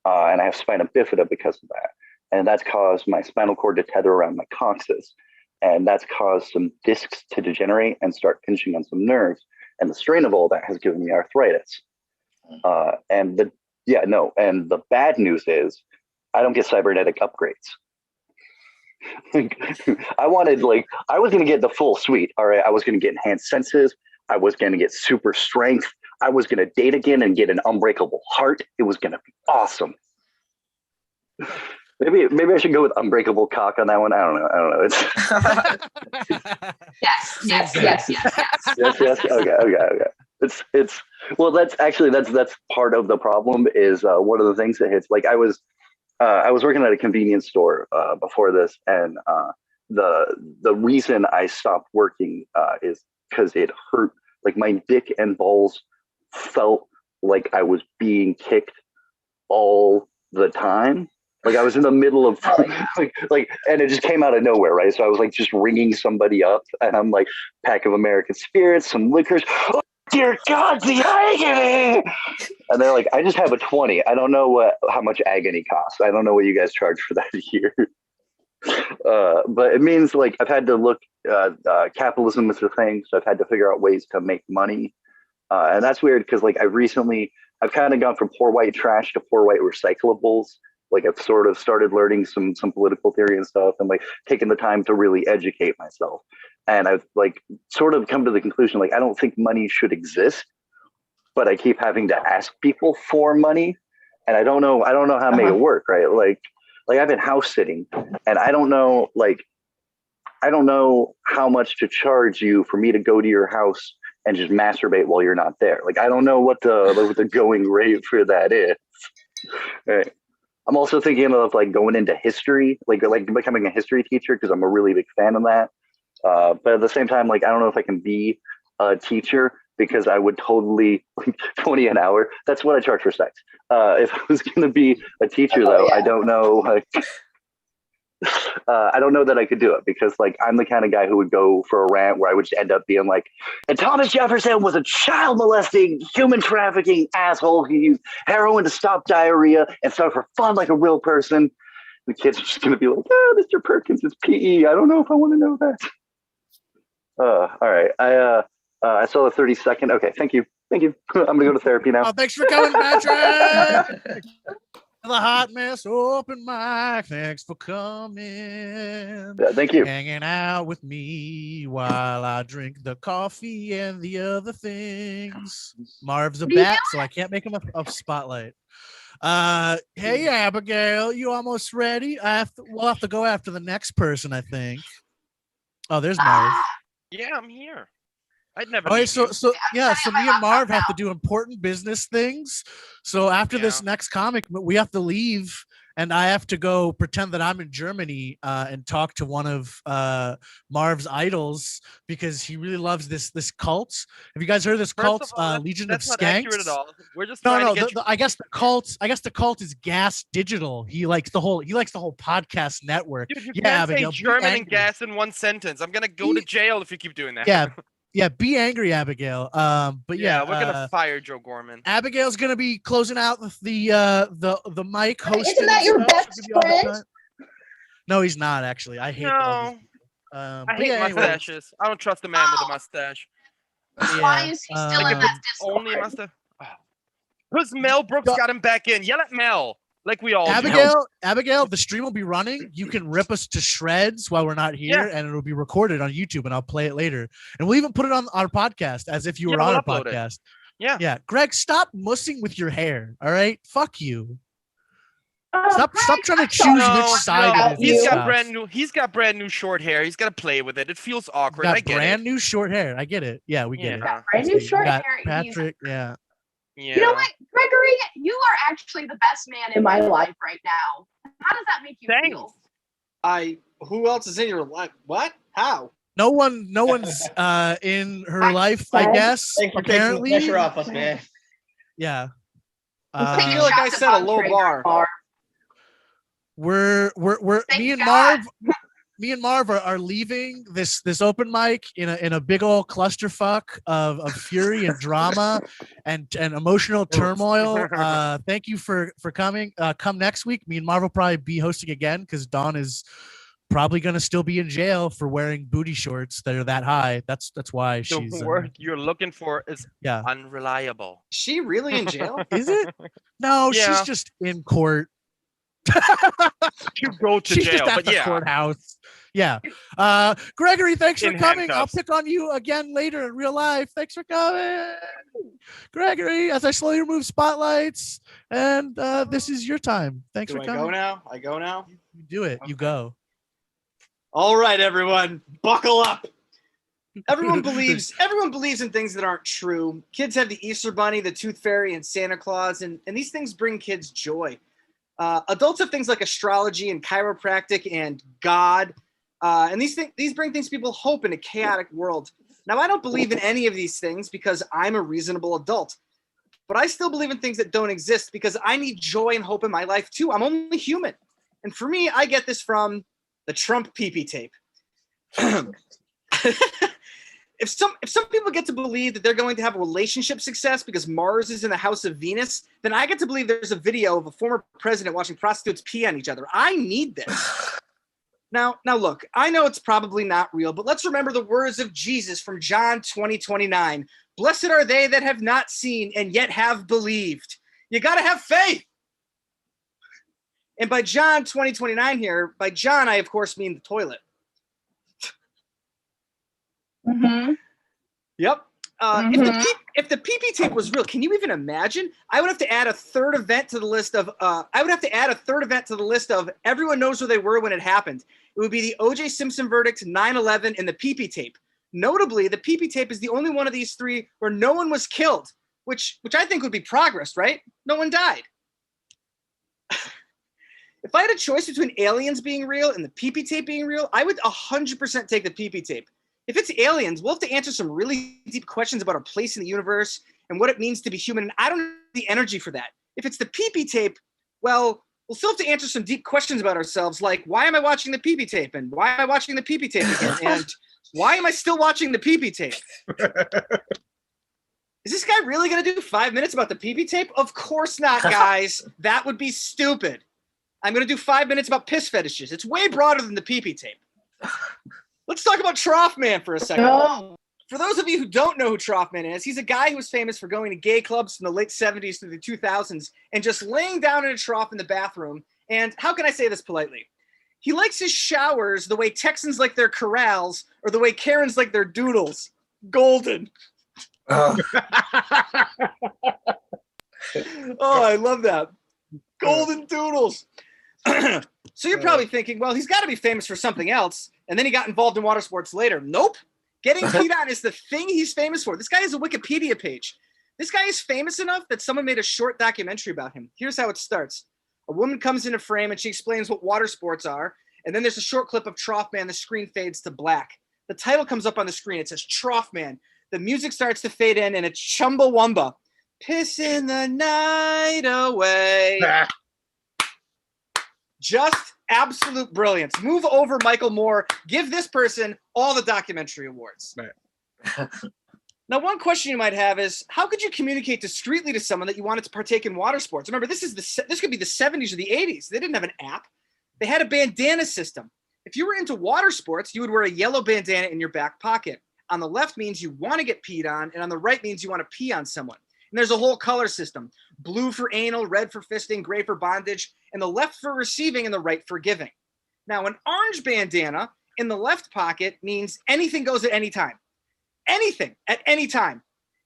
H: and I have spina bifida because of that, and that's caused my spinal cord to tether around my coccyx, and that's caused some discs to degenerate and start pinching on some nerves, and the strain of all that has given me arthritis. And the bad news is I don't get cybernetic upgrades. I was going to get the full suite. All right. I was going to get enhanced senses. I was going to get super strength. I was going to date again and get an unbreakable heart. It was going to be awesome. Maybe I should go with unbreakable cock on that one. I don't know.
E: Yes.
H: Yes. Okay. It's well, that's part of the problem is one of the things that hits. Like I was working at a convenience store before this, and the reason I stopped working is because it hurt. Like my dick and balls felt like I was being kicked all the time. Like I was in the middle of and it just came out of nowhere, right? So I was like just ringing somebody up, and I'm like, pack of American spirits, some liquors. Oh, dear God, the agony! And they're like, I just have a 20. I don't know how much agony costs. I don't know what you guys charge for that here. But it means like I've had to look. Capitalism is a thing, so I've had to figure out ways to make money, and that's weird because like I've kind of gone from poor white trash to poor white recyclables. Like I've sort of started learning some political theory and stuff, and like taking the time to really educate myself. And I've like sort of come to the conclusion, like, I don't think money should exist, but I keep having to ask people for money, and I don't know how to make it work, right? Like I've been house sitting, and I don't know how much to charge you for me to go to your house and just masturbate while you're not there. Like, I don't know what the going rate for that is. Right. I'm also thinking of like going into history, like becoming a history teacher, because I'm a really big fan of that. But at the same time, like, I don't know if I can be a teacher, because I would totally, like, 20 an hour. That's what I charge for sex. If I was going to be a teacher, though, I don't know. Like, I don't know that I could do it, because like I'm the kind of guy who would go for a rant where I would just end up being like, and Thomas Jefferson was a child molesting, human trafficking asshole. He used heroin to stop diarrhea and started for fun like a real person. The kids are just going to be like, oh, Mr. Perkins is PE. I don't know if I want to know that. All right. I saw the 30-second. Okay, thank you. I'm gonna go to therapy now.
C: Oh, thanks for coming, Patrick. The Hot Mess Open Mic. Thanks for coming.
H: Yeah, thank you.
C: Hanging out with me while I drink the coffee and the other things. Marv's a bat, so I can't make him a spotlight. Hey Abigail, you almost ready? We'll have to go after the next person, I think. Oh, there's Marv.
A: Yeah, I'm here. I'd never.
C: Okay, so me and Marv have to do important business things. So after this next comic, we have to leave, and I have to go pretend that I'm in Germany and talk to one of Marv's idols, because he really loves this cult. Have you guys heard of this cult, Legion of Skanks? That's not accurate at all. We're just
A: I
C: guess the cult is Gas Digital. He likes the whole podcast network.
A: Dude, you can't say German and gas in one sentence. I'm gonna go to jail if you keep doing that.
C: Yeah. Yeah, be angry, Abigail. But yeah,
A: we're gonna fire Joe Gorman.
C: Abigail's gonna be closing out the mic hosting.
E: Isn't that your best friend?
C: No, he's not actually. I hate.
A: I hate mustaches. I don't trust a man with a mustache.
E: Why is he still in that Discord?
A: Only a mustache. Because Mel Brooks got him back in. Yell at Mel. Like we all
C: Abigail, the stream will be running. You can rip us to shreds while we're not here, and it'll be recorded on YouTube, and I'll play it later. And we'll even put it on our podcast as if you were on our podcast. Yeah. Greg, stop mussing with your hair. All right, fuck you. Stop trying to choose which side it is.
A: He's got brand new short hair. He's got to play with it. It feels awkward.
C: I get brand new short hair. I get it. Yeah, we get it.
E: Brand new short hair.
C: Patrick. Yeah.
E: You know what, Gregory? You are actually the best man in my life right now. How does that make you feel?
I: Who else is in your life? What? How?
C: No one's in her life, I guess.
I: Thanks for taking the pressure off us, man.
C: Yeah.
I: I feel like I set a low bar.
C: We're me and Marv are leaving this open mic in a big old clusterfuck of fury and drama and emotional turmoil. Thank you for coming. Come next week. Me and Marv will probably be hosting again, because Dawn is probably going to still be in jail for wearing booty shorts that are that high. That's why she's.
A: The word you're looking for is unreliable.
I: Is she really in jail?
C: Is it? No, she's just in court.
A: You go to
C: she's
A: jail,
C: just at the courthouse. Yeah. Gregory, thanks for coming. I'll pick on you again later in real life. Thanks for coming, Gregory. As I slowly remove spotlights, and this is your time. Thanks for coming.
I: I go now.
C: You do it. Okay. You go.
I: All right, everyone, buckle up. Everyone believes in things that aren't true. Kids have the Easter Bunny, the Tooth Fairy, and Santa Claus, and these things bring kids joy. Adults have things like astrology and chiropractic and God, and these bring things to people hope in a chaotic world. Now, I don't believe in any of these things because I'm a reasonable adult, but I still believe in things that don't exist because I need joy and hope in my life too. I'm only human, and for me, I get this from the Trump pee-pee tape. If some people get to believe that they're going to have a relationship success because Mars is in the house of Venus, then I get to believe there's a video of a former president watching prostitutes pee on each other. I need this. Now look, I know it's probably not real, but let's remember the words of Jesus from John 20:29. Blessed are they that have not seen and yet have believed. You got to have faith. And by John 20:29 here, by John, I of course mean the toilet.
E: Mm-hmm.
I: Yep. If the PP tape was real, can you even imagine? I would have to add a third event to the list of. Everyone knows where they were when it happened. It would be the O.J. Simpson verdict, 9/11, and the PP tape. Notably, the PP tape is the only one of these three where no one was killed, which I think would be progress, right? No one died. If I had a choice between aliens being real and the PP tape being real, I would 100% take the PP tape. If it's aliens, we'll have to answer some really deep questions about our place in the universe and what it means to be human. And I don't have the energy for that. If it's the PP tape, well, we'll still have to answer some deep questions about ourselves, like why am I watching the PP tape? And why am I watching the PP tape again? And why am I still watching the PP tape? Is this guy really going to do 5 minutes about the PP tape? Of course not, guys. That would be stupid. I'm going to do 5 minutes about piss fetishes. It's way broader than the PP tape. Let's talk about Trough-Man for a second.
E: No.
I: For those of you who don't know who Trough-Man is, he's a guy who was famous for going to gay clubs from the late 70s through the 2000s and just laying down in a trough in the bathroom. And how can I say this politely? He likes his showers the way Texans like their corrals or the way Karens like their doodles. Golden. Oh, I love that. Golden doodles. So you're probably thinking, well, he's got to be famous for something else. And then he got involved in water sports later. Nope. Getting peed on is the thing he's famous for. This guy has a Wikipedia page. This guy is famous enough that someone made a short documentary about him. Here's how it starts. A woman comes in a frame and she explains what water sports are. And then there's a short clip of Trough-Man. The screen fades to black. The title comes up on the screen. It says Trough-Man. The music starts to fade in and it's Chumbawamba. Pissing the night away. Just absolute brilliance. Move over, Michael Moore. Give this person all the documentary awards. Right. Now, one question you might have is, how could you communicate discreetly to someone that you wanted to partake in water sports? Remember, this could be the 70s or the 80s. They didn't have an app. They had a bandana system. If you were into water sports, you would wear a yellow bandana in your back pocket. On the left means you want to get peed on, and on the right means you want to pee on someone. And there's a whole color system. Blue for anal, red for fisting, gray for bondage, and the left for receiving and the right for giving. Now, an orange bandana in the left pocket means anything goes at any time. Anything at any time.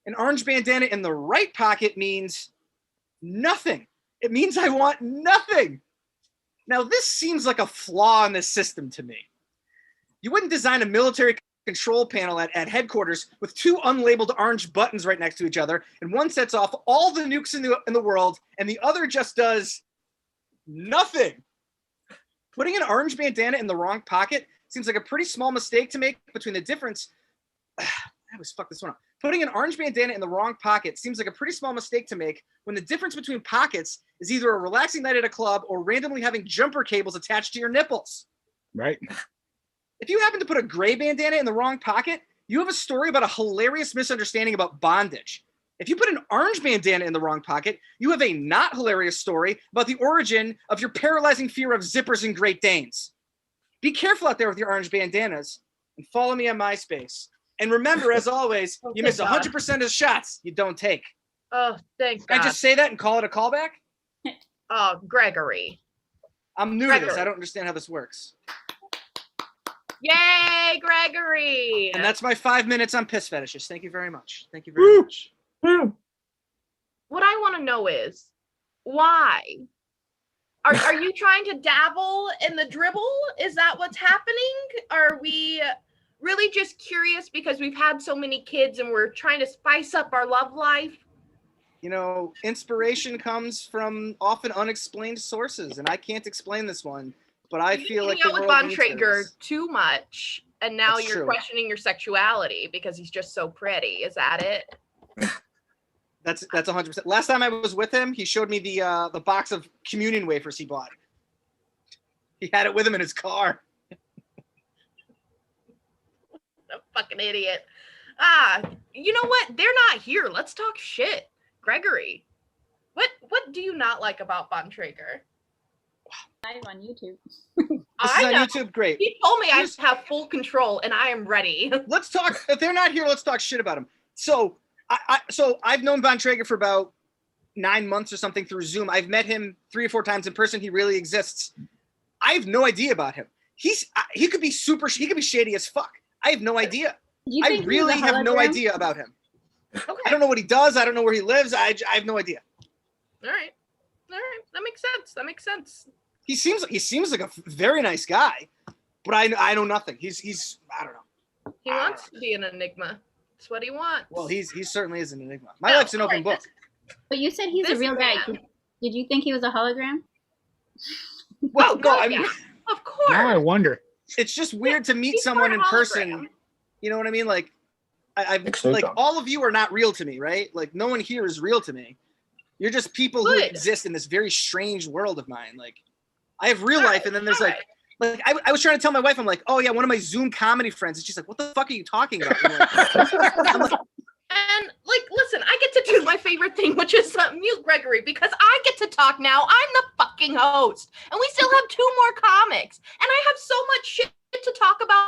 I: An orange bandana in the right pocket means nothing. It means I want nothing. Now, this seems like a flaw in this system to me. You wouldn't design a military control panel at headquarters with two unlabeled orange buttons right next to each other, and one sets off all the nukes in the world, and the other just does nothing. Putting an orange bandana in the wrong pocket seems like a pretty small mistake to make between the difference. I always fuck this one up. Putting an orange bandana in the wrong pocket seems like a pretty small mistake to make when the difference between pockets is either a relaxing night at a club or randomly having jumper cables attached to your nipples.
J: Right.
I: If you happen to put a gray bandana in the wrong pocket, you have a story about a hilarious misunderstanding about bondage. If you put an orange bandana in the wrong pocket, you have a not hilarious story about the origin of your paralyzing fear of zippers and Great Danes. Be careful out there with your orange bandanas and follow me on MySpace. And remember, as always, you miss 100% of shots you don't take.
E: Oh, thank God.
I: Can I just say that and call it a callback?
E: Oh, Gregory.
I: I'm new to this. I don't understand how this works.
E: Yay, Gregory!
I: And that's my 5 minutes on piss fetishes. Thank you very much. Thank you very much.
E: What I want to know is, why? Are you trying to dabble in the dribble? Is that what's happening? Are we really just curious because we've had so many kids and we're trying to spice up our love life?
I: You know, inspiration comes from often unexplained sources, and I can't explain this one. But I feel like
E: the world with Bontrager too much, and now
I: That's
E: you're
I: true.
E: questioning your sexuality because he's just so pretty. Is that it?
I: That's 100%. Last time I was with him, he showed me the box of communion wafers he bought. He had it with him in his car.
E: A fucking idiot. You know what? They're not here. Let's talk shit. Gregory, what do you not like about Bontrager?
K: Live on YouTube.
I: This is on YouTube. Great.
E: He told me I have full control, and I am ready.
I: Let's talk. If they're not here, let's talk shit about him. So, I've known Bontrager for about 9 months or something through Zoom. I've met him 3 or 4 times in person. He really exists. I have no idea about him. He could be shady as fuck. I have no idea. I really have no idea about him.
E: Okay.
I: I don't know what he does. I don't know where he lives. I have no idea.
E: All right. That makes sense.
I: He seems like a very nice guy, but I know nothing. He's I don't know.
E: He wants to be an enigma. That's what he wants.
I: Well, he certainly is an enigma. My life's an open book.
K: But you said he's a real guy. Did you think he was a hologram?
I: Well, no, I mean,
E: of course.
J: Now I wonder.
I: It's just weird to meet someone in person. You know what I mean? Like, I've like all of you are not real to me, right? Like, no one here is real to me. You're just people who exist in this very strange world of mine. Like, I have real life, and then there's like I was trying to tell my wife, I'm like, oh yeah, one of my Zoom comedy friends, and she's like, what the fuck are you talking about? I'm like,
E: and like, listen, I get to do my favorite thing, which is mute Gregory, because I get to talk now. I'm the fucking host, and we still have 2 more comics, and I have so much shit to talk about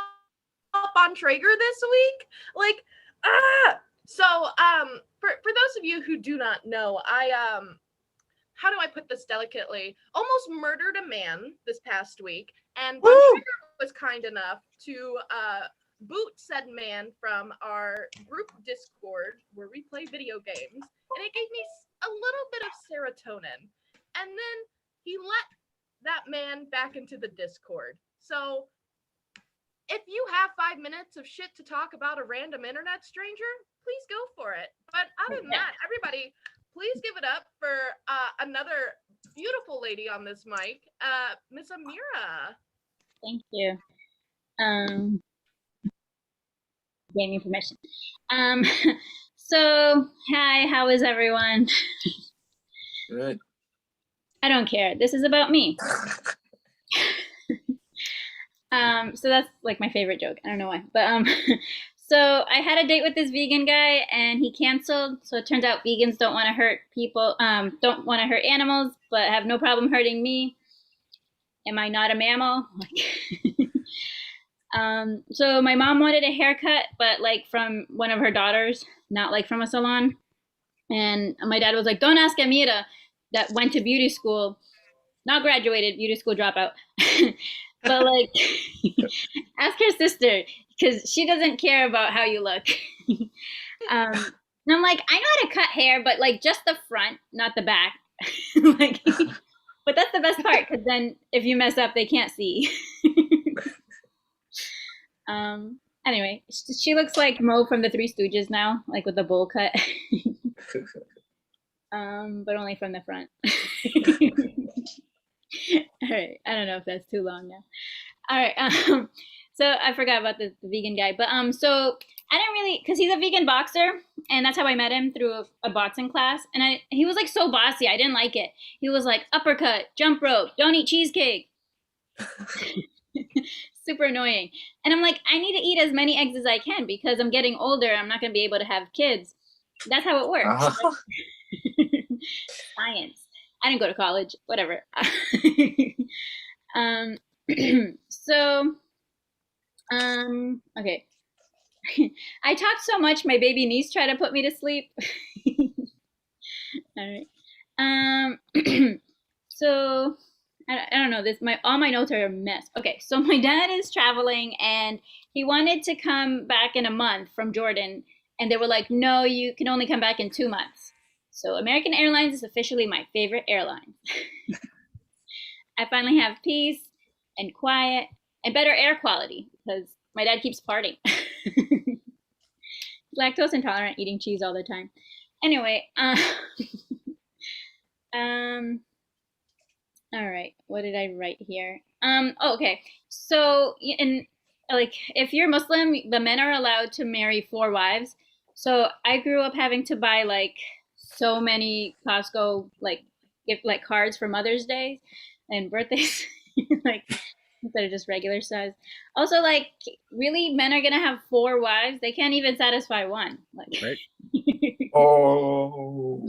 E: on Traeger this week. Like, so for those of you who do not know, I how do I put this delicately? Almost murdered a man this past week, and Von Traeger was kind enough to boot said man from our group Discord where we play video games, and it gave me a little bit of serotonin, and then he let that man back into the Discord. So if you have 5 minutes of shit to talk about a random internet stranger, please go for it. But other than that, everybody, please give it up for another beautiful lady on this mic, Miss Amira.
K: Thank you. Gave me permission. So, hi, how is everyone?
B: Good.
K: I don't care. This is about me. So that's like my favorite joke. I don't know why, but so I had a date with this vegan guy and he canceled. So it turns out vegans don't want to hurt people, don't want to hurt animals, but have no problem hurting me. Am I not a mammal? So my mom wanted a haircut, but like from one of her daughters, not like from a salon. And my dad was like, don't ask Amira that went to beauty school, not graduated, beauty school dropout. But like, ask her sister, because she doesn't care about how you look. And I'm like, I know how to cut hair, but like just the front, not the back. Like, but that's the best part, because then if you mess up, they can't see. Anyway, she looks like Mo from the Three Stooges now, like with the bowl cut. But only from the front. All right, I don't know if that's too long now. All right, so I forgot about the vegan guy, but so I didn't really, because he's a vegan boxer, and that's how I met him, through a boxing class, and he was like so bossy, I didn't like it. He was like, uppercut, jump rope, don't eat cheesecake. Super annoying. And I'm like, I need to eat as many eggs as I can because I'm getting older. I'm not going to be able to have kids. That's how it works. Science. I didn't go to college. Whatever. So, okay. I talked so much, my baby niece tried to put me to sleep. All right. So, I don't know, all my notes are a mess. Okay, so my dad is traveling and he wanted to come back in a month from Jordan, and they were like, no, you can only come back in 2 months. So American Airlines is officially my favorite airline. I finally have peace and quiet and better air quality because my dad keeps farting. Lactose intolerant, eating cheese all the time. Anyway, all right, what did I write here? Okay, so if you're Muslim, the men are allowed to marry 4 wives. So I grew up having to buy like so many Costco gift cards for Mother's Day and birthdays, like instead of just regular size. Also, like, really, men are gonna have 4 wives? They can't even satisfy one. Like,
J: right?
B: Oh.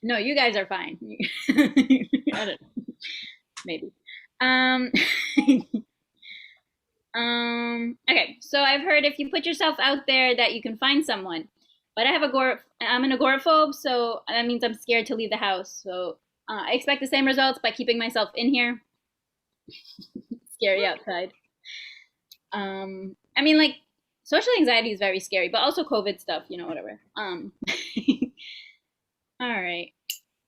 K: No, you guys are fine. I don't know. Maybe. Okay, so I've heard if you put yourself out there that you can find someone. But I'm an agoraphobe, so that means I'm scared to leave the house. So I expect the same results by keeping myself in here. Scary outside. I mean, like, social anxiety is very scary, but also COVID stuff, whatever. All right.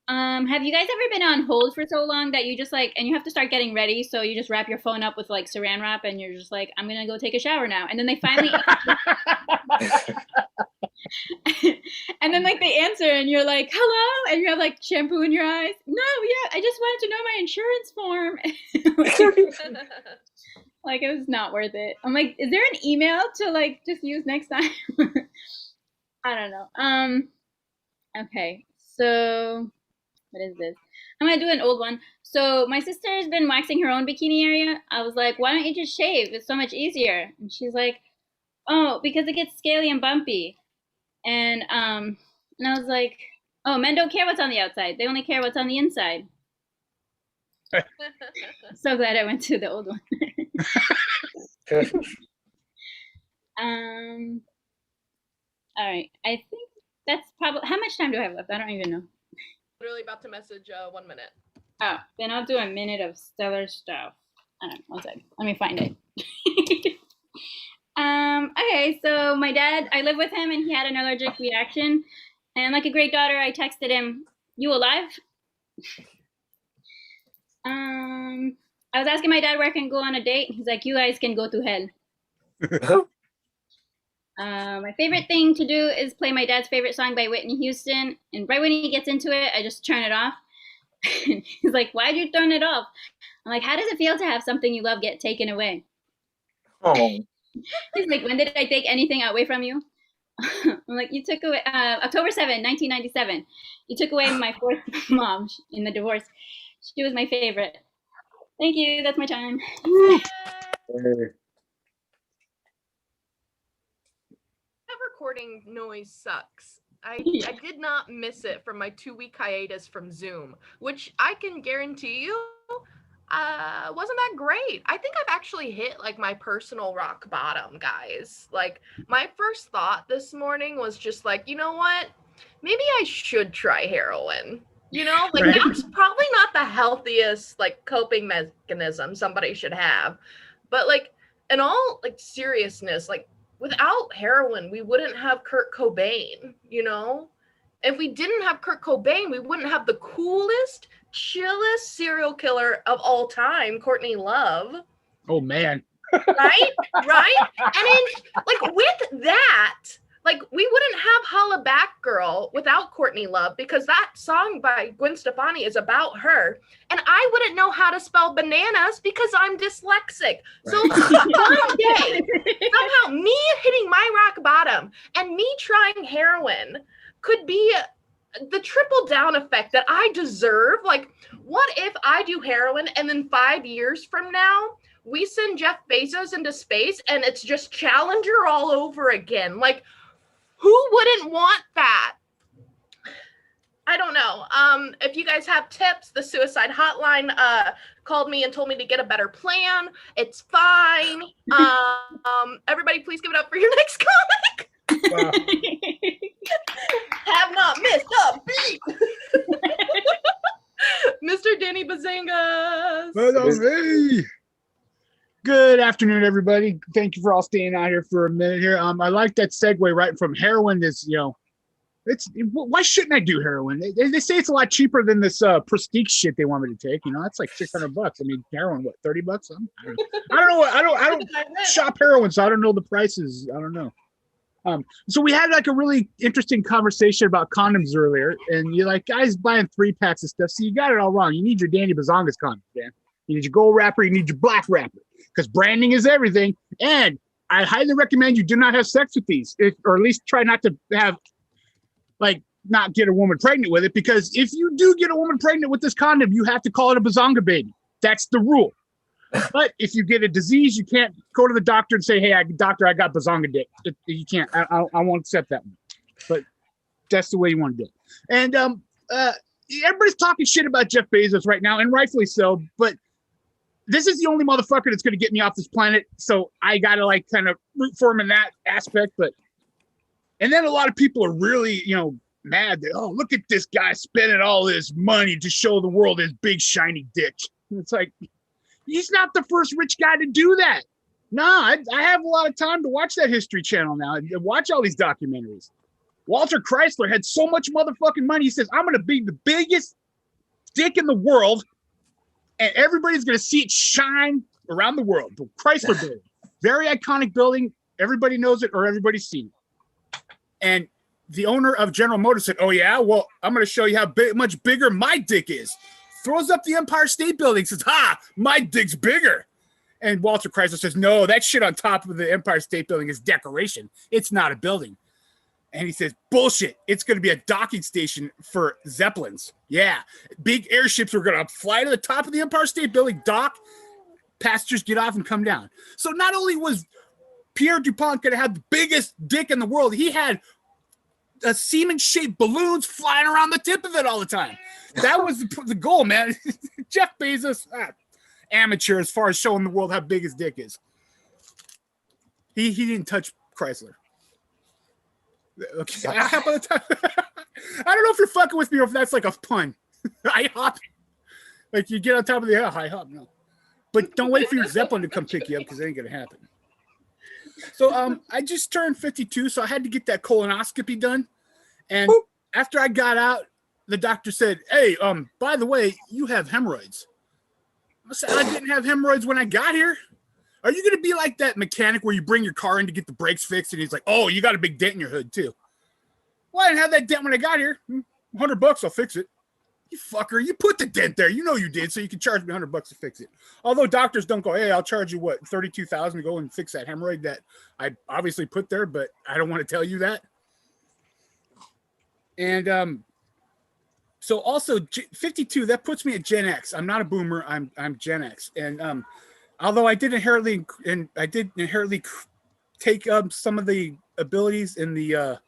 K: Have you guys ever been on hold for so long that you just like, and you have to start getting ready, so you just wrap your phone up with like saran wrap, and you're just like, I'm gonna go take a shower now, and then they finally, and then like they answer, and you're like, hello, and you have like shampoo in your eyes. No, yeah, I just wanted to know my insurance form. Like it was not worth it. I'm like, is there an email to like just use next time? I don't know. Okay, so what is this? I'm gonna do an old one. So my sister has been waxing her own bikini area. I was like, why don't you just shave? It's so much easier. And she's like, oh, because it gets scaly and bumpy. And I was like, oh, men don't care what's on the outside. They only care what's on the inside. So glad I went to the old one. All right. I think that's probably, how much time do I have left? I don't even know.
E: Literally about to message 1 minute.
K: Oh, then I'll do a minute of stellar stuff. I don't know, one second. Let me find it. Okay, so my dad, I live with him and he had an allergic reaction. And like a great daughter, I texted him, you alive? I was asking my dad where I can go on a date. He's like, you guys can go to hell. My favorite thing to do is play my dad's favorite song by Whitney Houston. And right when he gets into it, I just turn it off. He's like, why'd you turn it off? I'm like, how does it feel to have something you love get taken away?
B: Oh.
K: He's like, when did I take anything away from you? I'm like, you took away, October 7, 1997. You took away my fourth mom in the divorce. She was my favorite. Thank you. That's my time.
E: Recording noise sucks. I did not miss it from my 2-week hiatus from Zoom, which I can guarantee you wasn't that great. I think I've actually hit like my personal rock bottom, guys. Like my first thought this morning was just like, you know what? Maybe I should try heroin. You know, like that's probably not the healthiest like coping mechanism somebody should have. But like in all like seriousness, like without heroin, we wouldn't have Kurt Cobain, you know? If we didn't have Kurt Cobain, we wouldn't have the coolest, chillest serial killer of all time, Courtney Love.
J: Oh, man.
E: Right? Right? And then, like, with that, like, we wouldn't have Holla Back Girl without Courtney Love, because that song by Gwen Stefani is about her. And I wouldn't know how to spell bananas because I'm dyslexic. So one day, somehow me hitting my rock bottom and me trying heroin could be the triple down effect that I deserve. Like, what if I do heroin and then 5 years from now, we send Jeff Bezos into space and it's just Challenger all over again? Like, who wouldn't want that? I don't know. If you guys have tips, the suicide hotline called me and told me to get a better plan. It's fine. Everybody, please give it up for your next comic. Wow. Have not missed a beat. Mr. Danny Bazangas.
J: Hey. Good afternoon, everybody. Thank you for all staying out here for a minute here. I like that segue right from heroin. Why shouldn't I do heroin? They say it's a lot cheaper than this Prestige shit they want me to take. You know, that's like $600. I mean, heroin, what, $30? I don't know. I don't shop heroin, so I don't know the prices. I don't know. So we had like a really interesting conversation about condoms earlier, and you're like, guys buying 3-packs of stuff. So you got it all wrong. You need your Danny Bazangas condoms, man. You need your gold wrapper. You need your black wrapper, because branding is everything. And I highly recommend you do not have sex with these, or at least try not to have, like, not get a woman pregnant with it. Because if you do get a woman pregnant with this condom, you have to call it a Bazanga baby. That's the rule. But if you get a disease, you can't go to the doctor and say, hey, doctor, I got Bazanga dick. You can't. I won't accept that one. But that's the way you want to do it. And everybody's talking shit about Jeff Bezos right now, and rightfully so. But this is the only motherfucker that's going to get me off this planet. So I got to like kind of root for him in that aspect. And then a lot of people are really, mad that, oh, look at this guy spending all this money to show the world his big shiny dick. And it's like, he's not the first rich guy to do that. No, I have a lot of time to watch that History Channel now and watch all these documentaries. Walter Chrysler had so much motherfucking money. He says, I'm going to be the biggest dick in the world, and everybody's going to see it shine around the world. The Chrysler building. Very iconic building. Everybody knows it or everybody's seen it. And the owner of General Motors said, oh, yeah? Well, I'm going to show you how much bigger my dick is. Throws up the Empire State Building, says, ha, my dick's bigger. And Walter Chrysler says, no, that shit on top of the Empire State Building is decoration. It's not a building. And he says, bullshit. It's going to be a docking station for Zeppelins. Yeah. Big airships are going to fly to the top of the Empire State Building, dock, passengers get off and come down. So not only was Pierre DuPont going to have the biggest dick in the world, he had a semen-shaped balloons flying around the tip of it all the time. That was the goal, man. Jeff Bezos, amateur as far as showing the world how big his dick is. He didn't touch Chrysler. Okay, I don't know if you're fucking with me or if that's like a pun. I hop. Like you get on top of the high hop. No. But don't wait for your Zeppelin to come pick you up because it ain't gonna happen. So I just turned 52, so I had to get that colonoscopy done. And after I got out, the doctor said, hey, by the way, you have hemorrhoids. I said, I didn't have hemorrhoids when I got here. Are you going to be like that mechanic where you bring your car in to get the brakes fixed and he's like, oh, you got a big dent in your hood too? Well, I didn't have that dent when I got here. $100, I'll fix it. You fucker, you put the dent there. You know you did, so you can charge me $100 to fix it. Although doctors don't go, hey, I'll charge you what, $32,000 to go and fix that hemorrhoid that I obviously put there, but I don't want to tell you that. And so also 52, that puts me at Gen X. I'm not a boomer. I'm Gen X. And although I did inherently take some of the abilities and the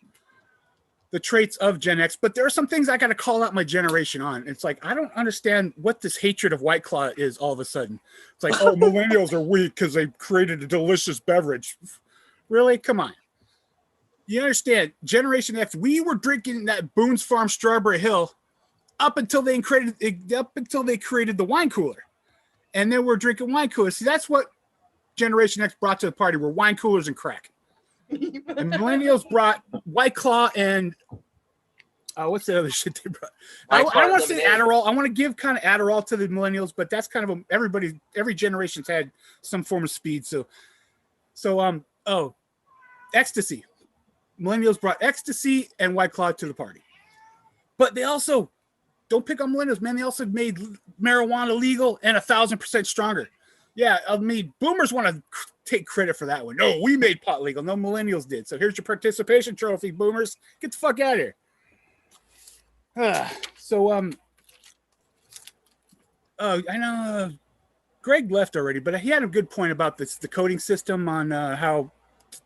J: traits of Gen X, but there are some things I got to call out my generation on. It's like, I don't understand what this hatred of White Claw is all of a sudden. It's like, oh, millennials are weak because they created a delicious beverage. Really? Come on. You understand, Generation X, we were drinking that Boone's Farm Strawberry Hill up until they created the wine cooler. And then we're drinking wine coolers. See, that's what Generation X brought to the party, were wine coolers and crack. And millennials brought White Claw and what's the other shit they brought? I don't want to say Adderall. I want to give kind of Adderall to the millennials, but that's kind of every generation's had some form of speed. So ecstasy. Millennials brought ecstasy and White Claw to the party. But they also, don't pick on millennials, man. They also made marijuana legal and 1,000% stronger. Yeah, I mean, boomers want to take credit for that one. No, we made pot legal. No, millennials did. So here's your participation trophy, boomers. Get the fuck out of here. I know Greg left already, but he had a good point about the coding system on how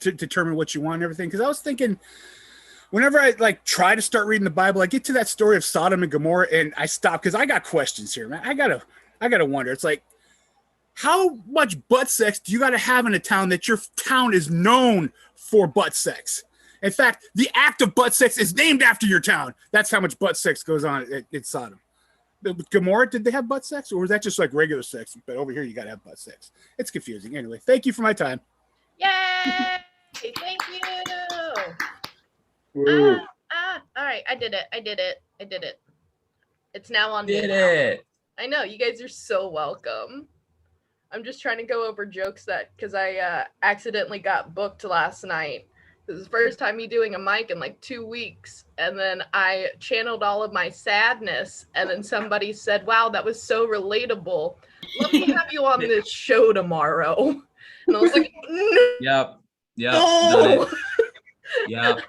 J: to determine what you want and everything. Because I was thinking, whenever I try to start reading the Bible, I get to that story of Sodom and Gomorrah and I stop because I got questions here, man. I gotta wonder. It's like, how much butt sex do you got to have in a town that your town is known for butt sex? In fact, the act of butt sex is named after your town. That's how much butt sex goes on at Sodom. Gomorrah, did they have butt sex, or was that just like regular sex? But over here, you got to have butt sex. It's confusing. Anyway, thank you for my time.
E: Yay! Thank you. All right, I did it. It's now on me.
B: Did it.
E: I know, you guys are so welcome. I'm just trying to go over jokes because I accidentally got booked last night. This is the first time me doing a mic in 2 weeks. And then I channeled all of my sadness. And then somebody said, wow, that was so relatable. Let me have you on this show tomorrow. And I was like, no.
B: Yep.
E: No.
B: Yep.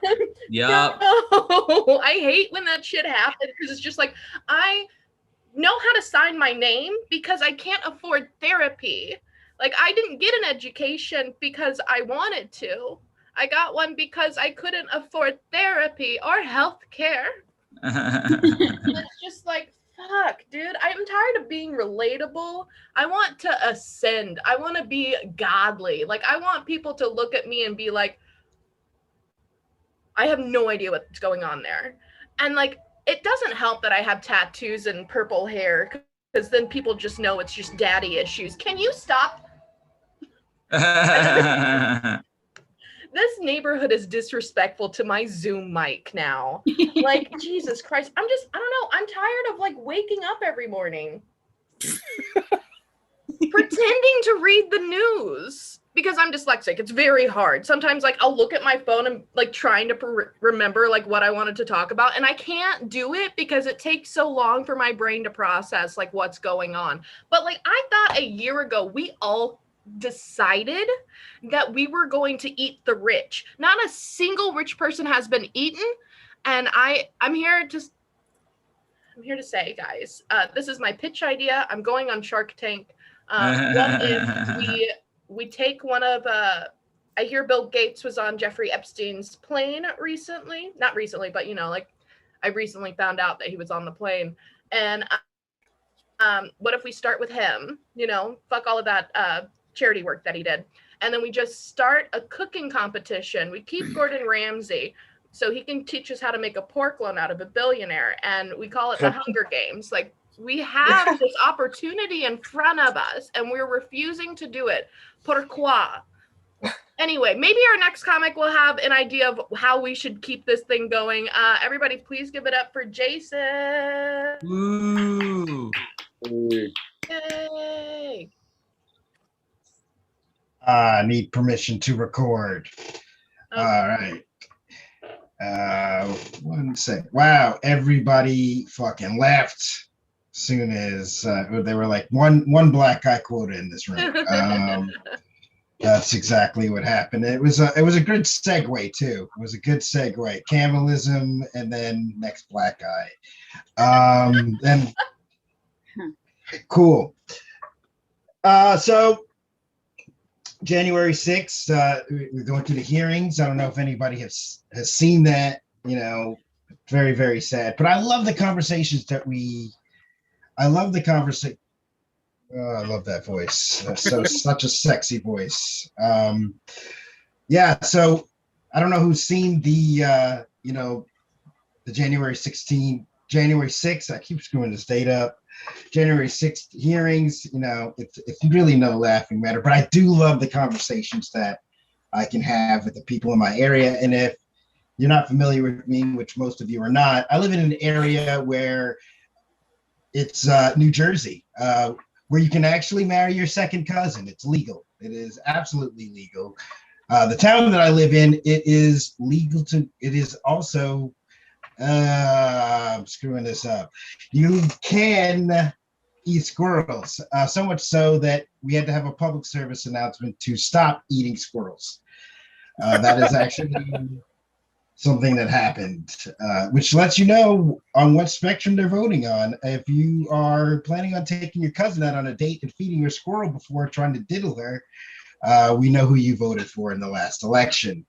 E: No. I hate when that shit happens because it's just like, I know how to sign my name because I can't afford therapy. I didn't get an education because I wanted to. I got one because I couldn't afford therapy or health care. It's just like, fuck, dude. I'm tired of being relatable. I want to ascend. I want to be godly. I want people to look at me and be like, I have no idea what's going on there. And it doesn't help that I have tattoos and purple hair because then people just know it's just daddy issues. Can you stop? this neighborhood is disrespectful to my Zoom mic now. Like, Jesus Christ. I don't know. I'm tired of like waking up every morning pretending to read the news because I'm dyslexic. It's very hard. Sometimes like I'll look at my phone and like trying to remember like what I wanted to talk about, and I can't do it because it takes so long for my brain to process like what's going on. But like I thought a year ago we all decided that we were going to eat the rich. Not a single rich person has been eaten, and I'm here to say, guys, this is my pitch idea. I'm going on Shark Tank. What if we take one of I hear Bill Gates was on Jeffrey Epstein's plane recently. Not recently, but you know, like I recently found out that he was on the plane. And what if we start with him? You know, fuck all of that charity work that he did. And then we just start a cooking competition. We keep Gordon Ramsay so he can teach us how to make a pork loin out of a billionaire. And we call it the Hunger Games. Like, we have this opportunity in front of us and we're refusing to do it. Pourquoi? Anyway, maybe our next comic will have an idea of how we should keep this thing going. Everybody, please give it up for Jason.
L: Ooh.
E: Yay.
M: I need permission to record. Okay. All right. 1 sec. Wow, everybody fucking left. Soon as they were like one black guy quota in this room. That's exactly what happened. It was a good segue too. It was a good segue. Cannibalism and then next black guy. Then cool. So January 6th, we're going through the hearings. I don't know if anybody has seen that. You know, very, very sad. But I love the conversations that I love the conversation. Oh, I love that voice. Such a sexy voice. Yeah. So I don't know who's seen the the January 6th. I keep screwing this date up. January 6th hearings. You know, it's really no laughing matter. But I do love the conversations that I can have with the people in my area. And if you're not familiar with me, which most of you are not, I live in an area where it's New Jersey, where you can actually marry your second cousin. It's legal. It is absolutely legal. The town that I live in, it is legal to. It is also. I'm screwing this up. You can eat squirrels. So much so that we had to have a public service announcement to stop eating squirrels. That is actually something that happened, which lets you know on what spectrum they're voting on. If you are planning on taking your cousin out on a date and feeding your squirrel before trying to diddle her, we know who you voted for in the last election.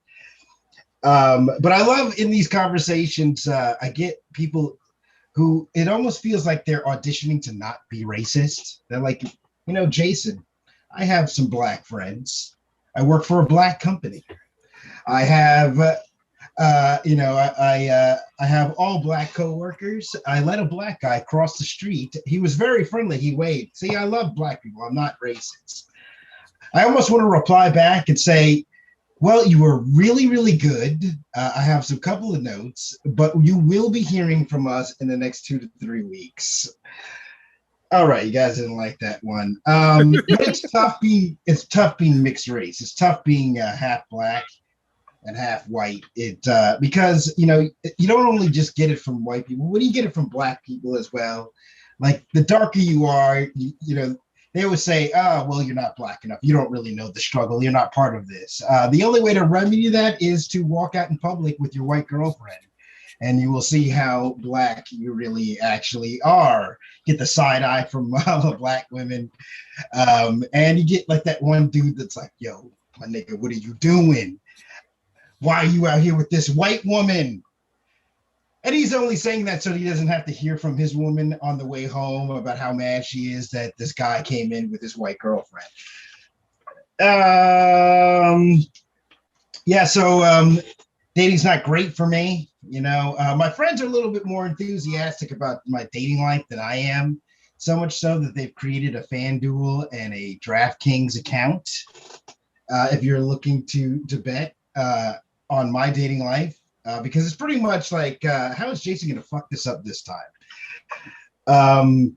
M: But I love in these conversations, I get people who it almost feels like they're auditioning to not be racist. They're like, you know, Jason, I have some black friends. I work for a black company. I have I have all black coworkers. I let a black guy cross the street. He was very friendly. He waved. See, I love black people. I'm not racist. I almost want to reply back and say, well, you were really, really good. I have some couple of notes, but you will be hearing from us in the next 2 to 3 weeks. All right, you guys didn't like that one. But it's tough being mixed race. It's tough being half black and half white. Because you know, you don't only just get it from white people. When you get it from black people as well, like the darker you are, you know, they always say, oh, well, you're not black enough. You don't really know the struggle. You're not part of this. The only way to remedy that is to walk out in public with your white girlfriend, and you will see how black you really actually are. Get the side eye from all the black women. And you get like that one dude that's like, yo, my nigga, what are you doing? Why are you out here with this white woman? And he's only saying that so he doesn't have to hear from his woman on the way home about how mad she is that this guy came in with his white girlfriend. Dating's not great for me. You know, my friends are a little bit more enthusiastic about my dating life than I am. So much so that they've created a FanDuel and a DraftKings account. If you're looking to bet. on my dating life because it's pretty much like, how is Jason going to fuck this up this time?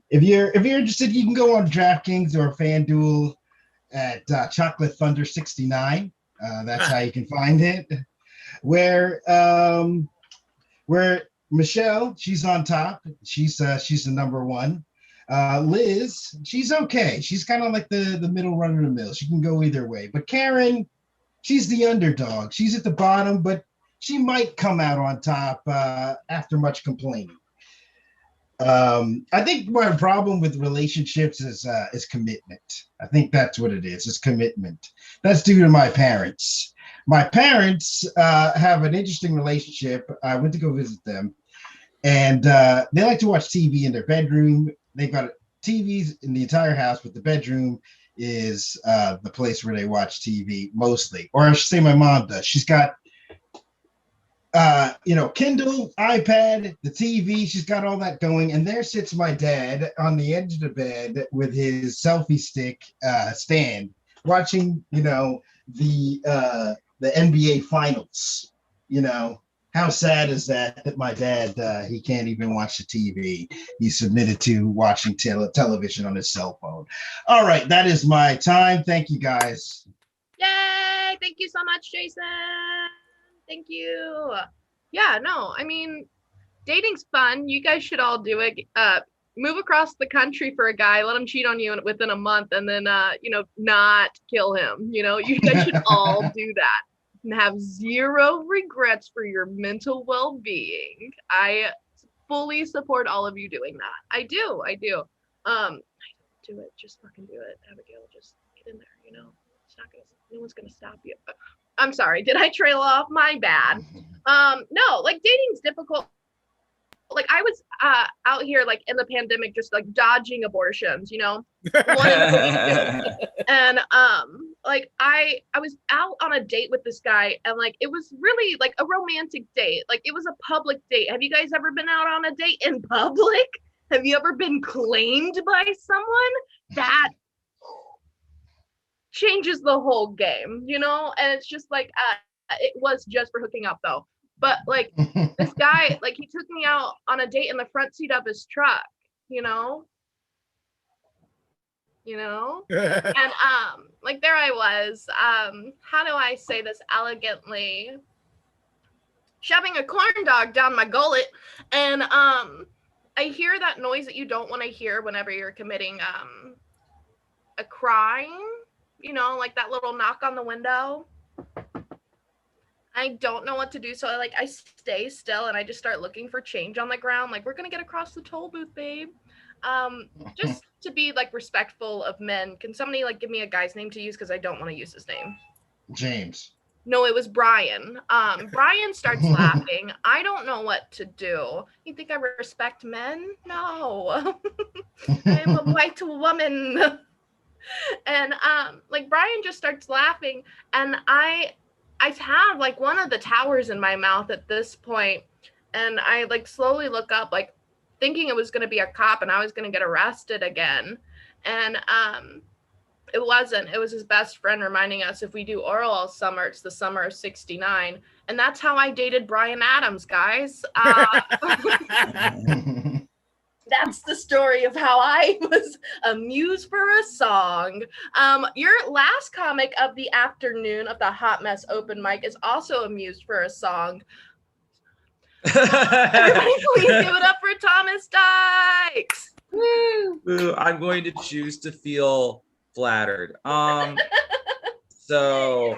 M: If you're interested, you can go on DraftKings or FanDuel at Chocolate Thunder 69. That's how you can find it. Where Michelle, she's on top. She's the number one. Liz, she's okay. She's kind of like the middle runner of the mill. She can go either way. But Karen, she's the underdog. She's at the bottom, but she might come out on top after much complaining. I think my problem with relationships is commitment. I think that's what it is. It's commitment. That's due to my parents. My parents have an interesting relationship. I went to go visit them, and they like to watch TV in their bedroom. They've got TVs in the entire house, but the bedroom is the place where they watch TV mostly. Or I should say my mom does. She's got Kindle, iPad, the TV, she's got all that going. And there sits my dad on the edge of the bed with his selfie stick stand, watching, the NBA finals. How sad is that my dad, he can't even watch the TV. He's submitted to watching television on his cell phone. All right, that is my time. Thank you, guys.
E: Yay! Thank you so much, Jason. Thank you. Yeah, no, I mean, dating's fun. You guys should all do it. Move across the country for a guy, let him cheat on you within a month, and then, not kill him. You guys should all do that and have zero regrets for your mental well-being. I fully support all of you doing that. I do. Do it. Just fucking do it, Abigail. Just get in there. It's not gonna. No one's gonna stop you. I'm sorry. Did I trail off? My bad. No, like dating's difficult. Like I was out here like in the pandemic, just like dodging abortions, and like I was out on a date with this guy, and like it was really like a romantic date. Like it was a public date. Have you guys ever been out on a date in public? Have you ever been claimed by someone? That changes the whole game, and it's just like it was just for hooking up though. But like this guy, like he took me out on a date in the front seat of his truck, and like there I was, how do I say this elegantly, shoving a corn dog down my gullet, and I hear that noise that you don't want to hear whenever you're committing a crime, like that little knock on the window. I don't know what to do, so I stay still and I just start looking for change on the ground. Like, we're gonna get across the toll booth, babe. Just to be like respectful of men. Can somebody like give me a guy's name to use, because I don't want to use his name?
M: James.
E: No, it was Brian. Brian starts laughing. I don't know what to do. You think I respect men? No. I'm a white woman. And like Brian just starts laughing, and I have like one of the towers in my mouth at this point, and I like slowly look up, like thinking it was going to be a cop and I was going to get arrested again. And it wasn't. It was his best friend reminding us, if we do oral all summer, it's the summer of '69. And that's how I dated Bryan Adams, guys. That's the story of how I was a muse for a song. Your last comic of the afternoon of the Hot Mess open mic is also a muse for a song. Everybody please give it up for Thomas Dykes.
L: Woo. I'm going to choose to feel flattered. So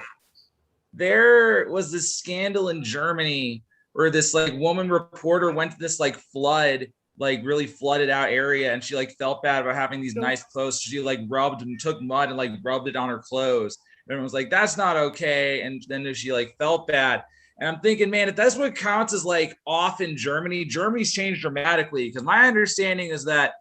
L: there was this scandal in Germany where this like woman reporter went to this like flood, like really flooded out area, and she like felt bad about having these nice clothes. She like rubbed and took mud and like rubbed it on her clothes. Everyone was like, that's not okay. And then she like felt bad. And I'm thinking, man, if that's what counts as like off in Germany, Germany's changed dramatically, because my understanding is that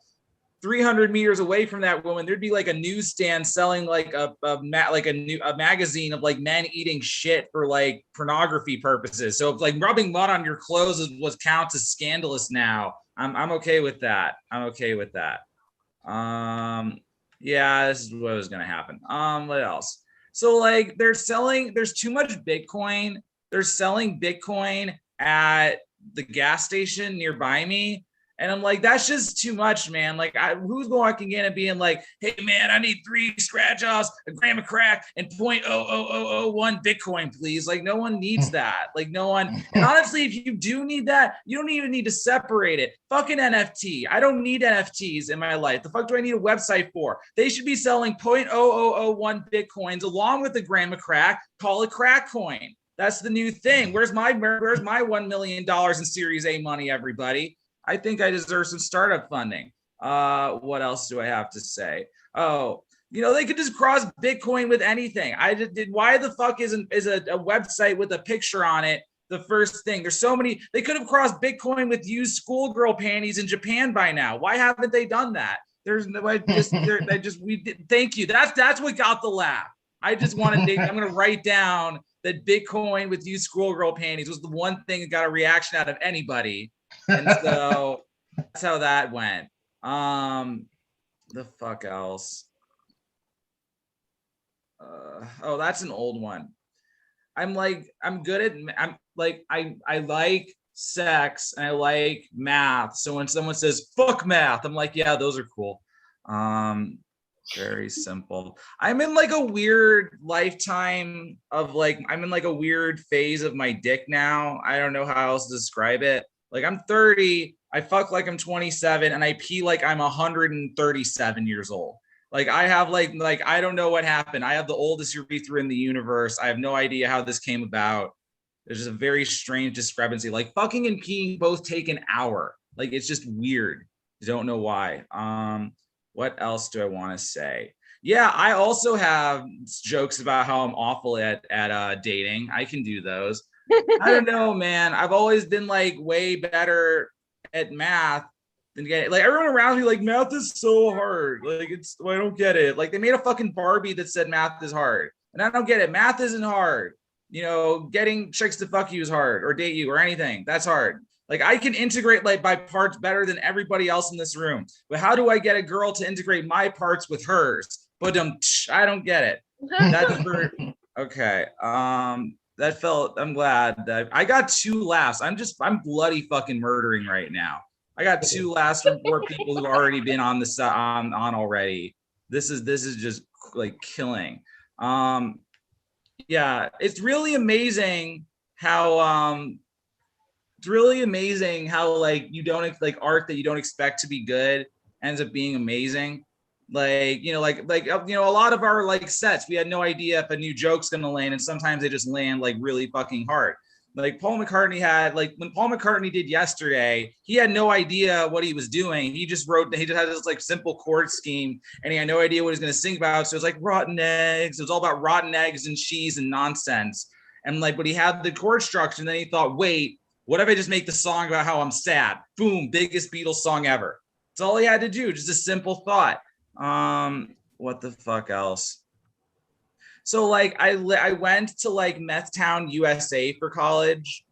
L: 300 meters away from that woman, there'd be like a newsstand selling like a magazine of like men eating shit for like pornography purposes. So if like rubbing mud on your clothes is what counts as scandalous now, I'm okay with that. Yeah, this is what was gonna happen. What else? So like there's too much Bitcoin. They're selling Bitcoin at the gas station nearby me. And I'm like, that's just too much, man. Like, who's walking in and being like, hey, man, I need 3 scratch offs, a gram of crack, and 0.00001 Bitcoin, please. Like, no one needs that. Like, no one. And honestly, if you do need that, you don't even need to separate it. Fucking NFT. I don't need NFTs in my life. The fuck do I need a website for? They should be selling 0.0001 Bitcoins along with a gram of crack. Call it crack coin. That's the new thing. Where's my $1 million in Series A money, everybody? I think I deserve some startup funding. What else do I have to say? Oh, they could just cross Bitcoin with anything. Why the fuck is a website with a picture on it the first thing? There's so many. They could have crossed Bitcoin with used schoolgirl panties in Japan by now. Why haven't they done that? Thank you. That's what got the laugh. I just wanted to, I'm going to write down that Bitcoin with used schoolgirl panties was the one thing that got a reaction out of anybody. And so that's how that went. The fuck else? That's an old one. I like sex and I like math. So when someone says fuck math, I'm like, yeah, those are cool. Very simple. I'm in like a weird lifetime of I'm in like a weird phase of my dick now. I don't know how else to describe it. Like I'm 30, I fuck like I'm 27, and I pee like I'm 137 years old. Like I have like I don't know what happened. I have the oldest urethra in the universe. I have no idea how this came about. There's just a very strange discrepancy. Like fucking and peeing both take an hour. Like it's just weird. I don't know why. What else do I want to say? Yeah, I also have jokes about how I'm awful at dating. I can do those. I don't know, man. I've always been like way better at math than getting like everyone around me. Like math is so hard. Like I don't get it. Like they made a fucking Barbie that said math is hard, and I don't get it. Math isn't hard. Getting chicks to fuck you is hard, or date you, or anything. That's hard. Like I can integrate like my parts better than everybody else in this room. But how do I get a girl to integrate my parts with hers? But I don't get it. That's for, okay. I'm glad that I got 2 laughs. I'm bloody fucking murdering right now. I got 2 laughs from 4 people who've already been on on already. This is just like killing. Yeah, it's really amazing how like you don't like art that you don't expect to be good ends up being amazing. Like a lot of our like sets, we had no idea if a new joke's gonna land, and sometimes they just land like really fucking hard. Like Paul McCartney had, like when Paul McCartney did Yesterday, he had no idea what he was doing. He just had this like simple chord scheme, and he had no idea what he was gonna sing about. So it was like rotten eggs. It was all about rotten eggs and cheese and nonsense. And like, but he had the chord structure, and then he thought, wait, what if I just make the song about how I'm sad? Boom, biggest Beatles song ever. That's all he had to do, just a simple thought. What the fuck else? So like I went to like Meth Town, USA for college,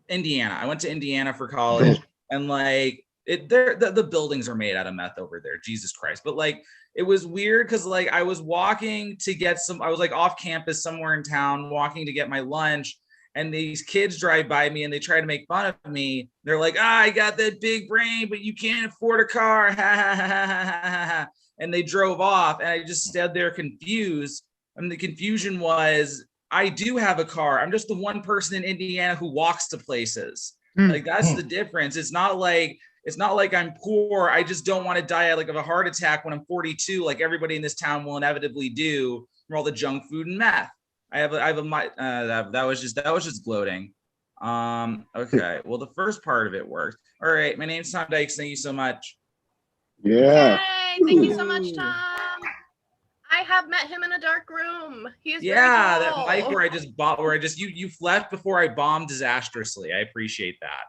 L: Indiana. I went to Indiana for college, and like the buildings are made out of meth over there. Jesus Christ. But like it was weird because like I was walking to get I was like off campus somewhere in town, walking to get my lunch. And these kids drive by me and they try to make fun of me. They're like, I got that big brain, but you can't afford a car. Ha, ha, ha, ha, ha, ha. And they drove off, and I just stood there confused. And the confusion was, I do have a car. I'm just the one person in Indiana who walks to places. Like that's the difference. It's not like I'm poor. I just don't want to die like of a heart attack when I'm 42, like everybody in this town will inevitably do from all the junk food and meth. That was just gloating. Okay. Well, the first part of it worked. All right. My name's Tom Dykes. Thank you so much.
J: Yeah.
E: Hey, thank you so much, Tom. I have met him in a dark room. He is very tall.
L: That mic where you left before I bombed disastrously. I appreciate that.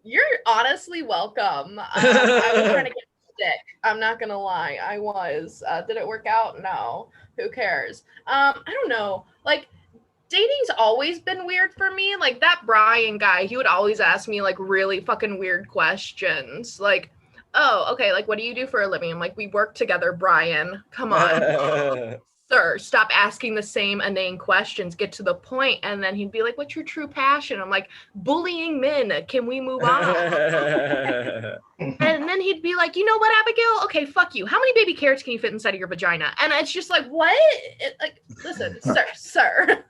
E: You're honestly welcome. I was trying to get sick. I'm not gonna lie. I was. Did it work out? No. Who cares? I don't know. Like, dating's always been weird for me. Like, that Brian guy, he would always ask me, like, really fucking weird questions. Like, oh, okay, like, what do you do for a living? I'm like, we work together, Brian. Come on. sir, stop asking the same inane questions, get to the point. And then he'd be like, what's your true passion? I'm like, bullying men. Can we move on? And then he'd be like, you know what, Abigail? Okay, fuck you. How many baby carrots can you fit inside of your vagina? And it's just like, what? Listen, sir,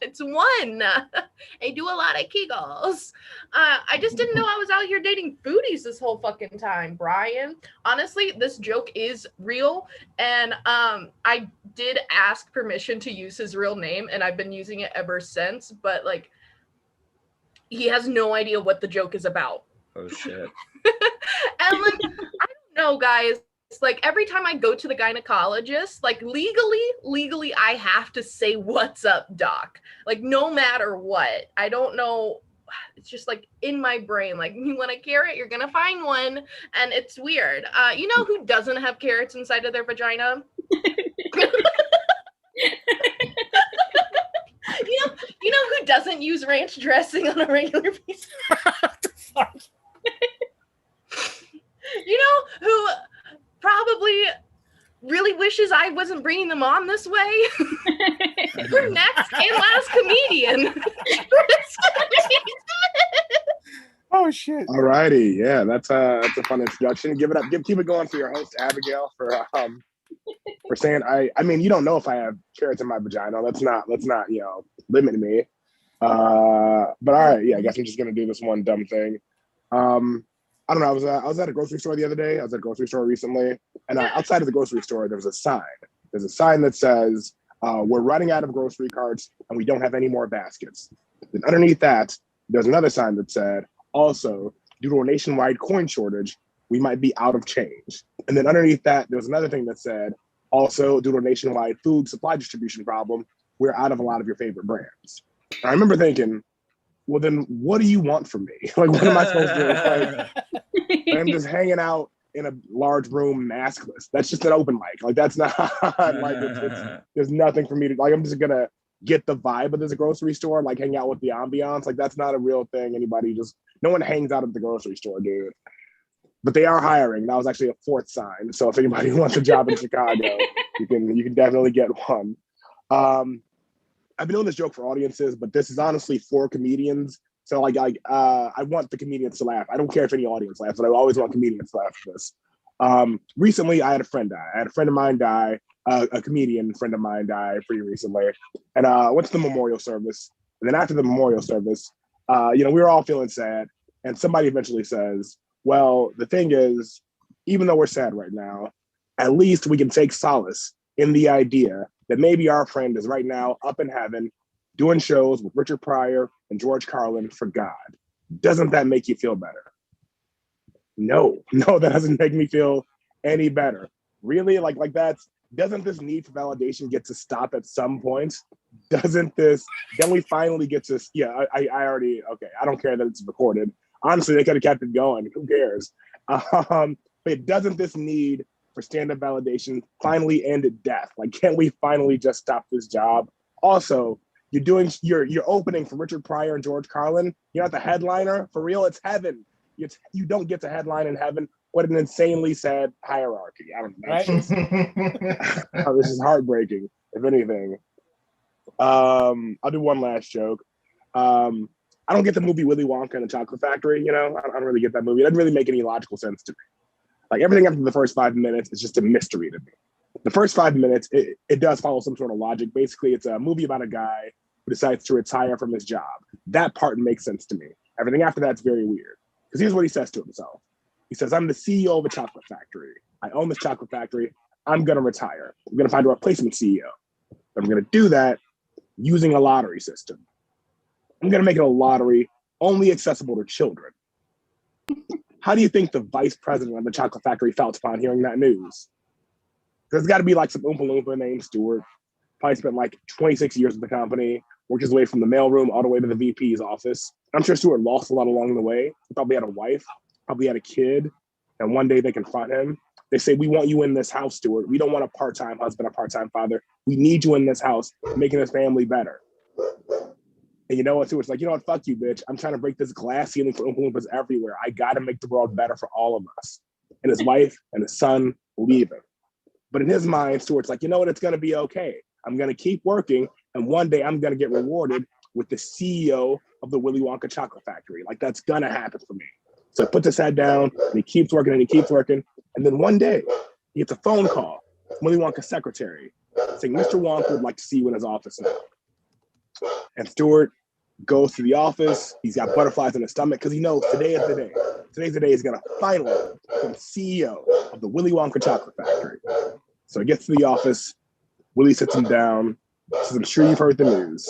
E: it's one. I do a lot of Kegels. I just didn't know I was out here dating foodies this whole fucking time, Brian. Honestly, this joke is real. And I did ask permission to use his real name, and I've been using it ever since. But like, he has no idea what the joke is about.
L: Oh shit.
E: And like, I don't know, guys. Like every time I go to the gynecologist, like legally, I have to say, "What's up, doc?" Like no matter what. I don't know. It's just like in my brain. Like you want a carrot, you're gonna find one, and it's weird. You know who doesn't have carrots inside of their vagina? You know who doesn't use ranch dressing on a regular basis? You know who probably really wishes I wasn't bringing them on this way? Your next and last comedian.
N: Oh shit! Alrighty, yeah, that's a fun introduction. Give it up. Keep it going for your host Abigail for saying I mean you don't know if I have carrots in my vagina. Let's not limit me. But all right, yeah, I guess I'm just gonna do this one dumb thing. I don't know. I was at a grocery store the other day. I was at a grocery store recently, and outside of the grocery store, there was a sign. There's a sign that says, "We're running out of grocery carts, and we don't have any more baskets." Then underneath that, there's another sign that said, "Also, due to a nationwide coin shortage, we might be out of change." And then underneath that, there was another thing that said, "Also, due to a nationwide food supply distribution problem, we're out of a lot of your favorite brands." And I remember thinking, well, then what do you want from me? Like, what am I supposed to do? Like, I'm just hanging out in a large room maskless. That's just an open mic. Like, that's not like, there's nothing for me to, like, I'm just going to get the vibe of this grocery store, like hang out with the ambiance. Like, that's not a real thing. No one hangs out at the grocery store, dude. But they are hiring. That was actually a fourth sign. So if anybody wants a job in Chicago, you can definitely get one. I've been doing this joke for audiences, but this is honestly for comedians. So I want the comedians to laugh. I don't care if any audience laughs, but I always want comedians to laugh at this. Recently, I had a friend die. I had a friend of mine die, a comedian friend of mine die pretty recently. And I went to the memorial service. And then after the memorial service, we were all feeling sad. And somebody eventually says, well, the thing is, even though we're sad right now, at least we can take solace in the idea that maybe our friend is right now up in heaven doing shows with Richard Pryor and George Carlin for God. Doesn't that make you feel better? No, that doesn't make me feel any better. Really? Like doesn't this need for validation get to stop at some point? Then we finally get to, I already, okay, I don't care that it's recorded. Honestly, they could have kept it going. Who cares? But doesn't this need for stand-up validation finally end at death? Like, can't we finally just stop this job? Also, you're opening for Richard Pryor and George Carlin. You're not the headliner. For real, it's heaven. You don't get to headline in heaven. What an insanely sad hierarchy. I don't know. This is heartbreaking, if anything. I'll do one last joke. I don't get the movie Willy Wonka and the Chocolate Factory. I don't really get that movie. It doesn't really make any logical sense to me. Like, everything after the first 5 minutes is just a mystery to me. The first 5 minutes, it does follow some sort of logic. Basically, it's a movie about a guy who decides to retire from his job. That part makes sense to me. Everything after that's very weird. Because here's what he says to himself. He says, I'm the CEO of a chocolate factory. I own this chocolate factory. I'm going to retire. I'm going to find a replacement CEO. I'm going to do that using a lottery system. I'm going to make it a lottery only accessible to children. How do you think the vice president of the chocolate factory felt upon hearing that news? There's got to be like some Oompa Loompa named Stuart. Probably spent like 26 years with the company, worked his way from the mailroom all the way to the VP's office. I'm sure Stuart lost a lot along the way. He probably had a wife, probably had a kid, and one day they confront him. They say, we want you in this house, Stuart. We don't want a part-time husband, a part-time father. We need you in this house, making this family better. And you know what, Stuart's like, you know what, fuck you, bitch. I'm trying to break this glass ceiling for Oompa Loompas everywhere. I got to make the world better for all of us. And his wife and his son leave him. But in his mind, Stuart's like, you know what? It's going to be okay. I'm going to keep working. And one day I'm going to get rewarded with the CEO of the Willy Wonka chocolate factory. Like, that's going to happen for me. So he puts his head down and he keeps working and he keeps working. And then one day he gets a phone call from Willy Wonka's secretary saying, Mr. Wonka would like to see you in his office now. And Stuart goes to the office. He's got butterflies in his stomach because he knows today is the day. Today's the day he's going to finally become CEO of the Willy Wonka chocolate factory. So he gets to the office. Willy sits him down. Says, I'm sure you've heard the news.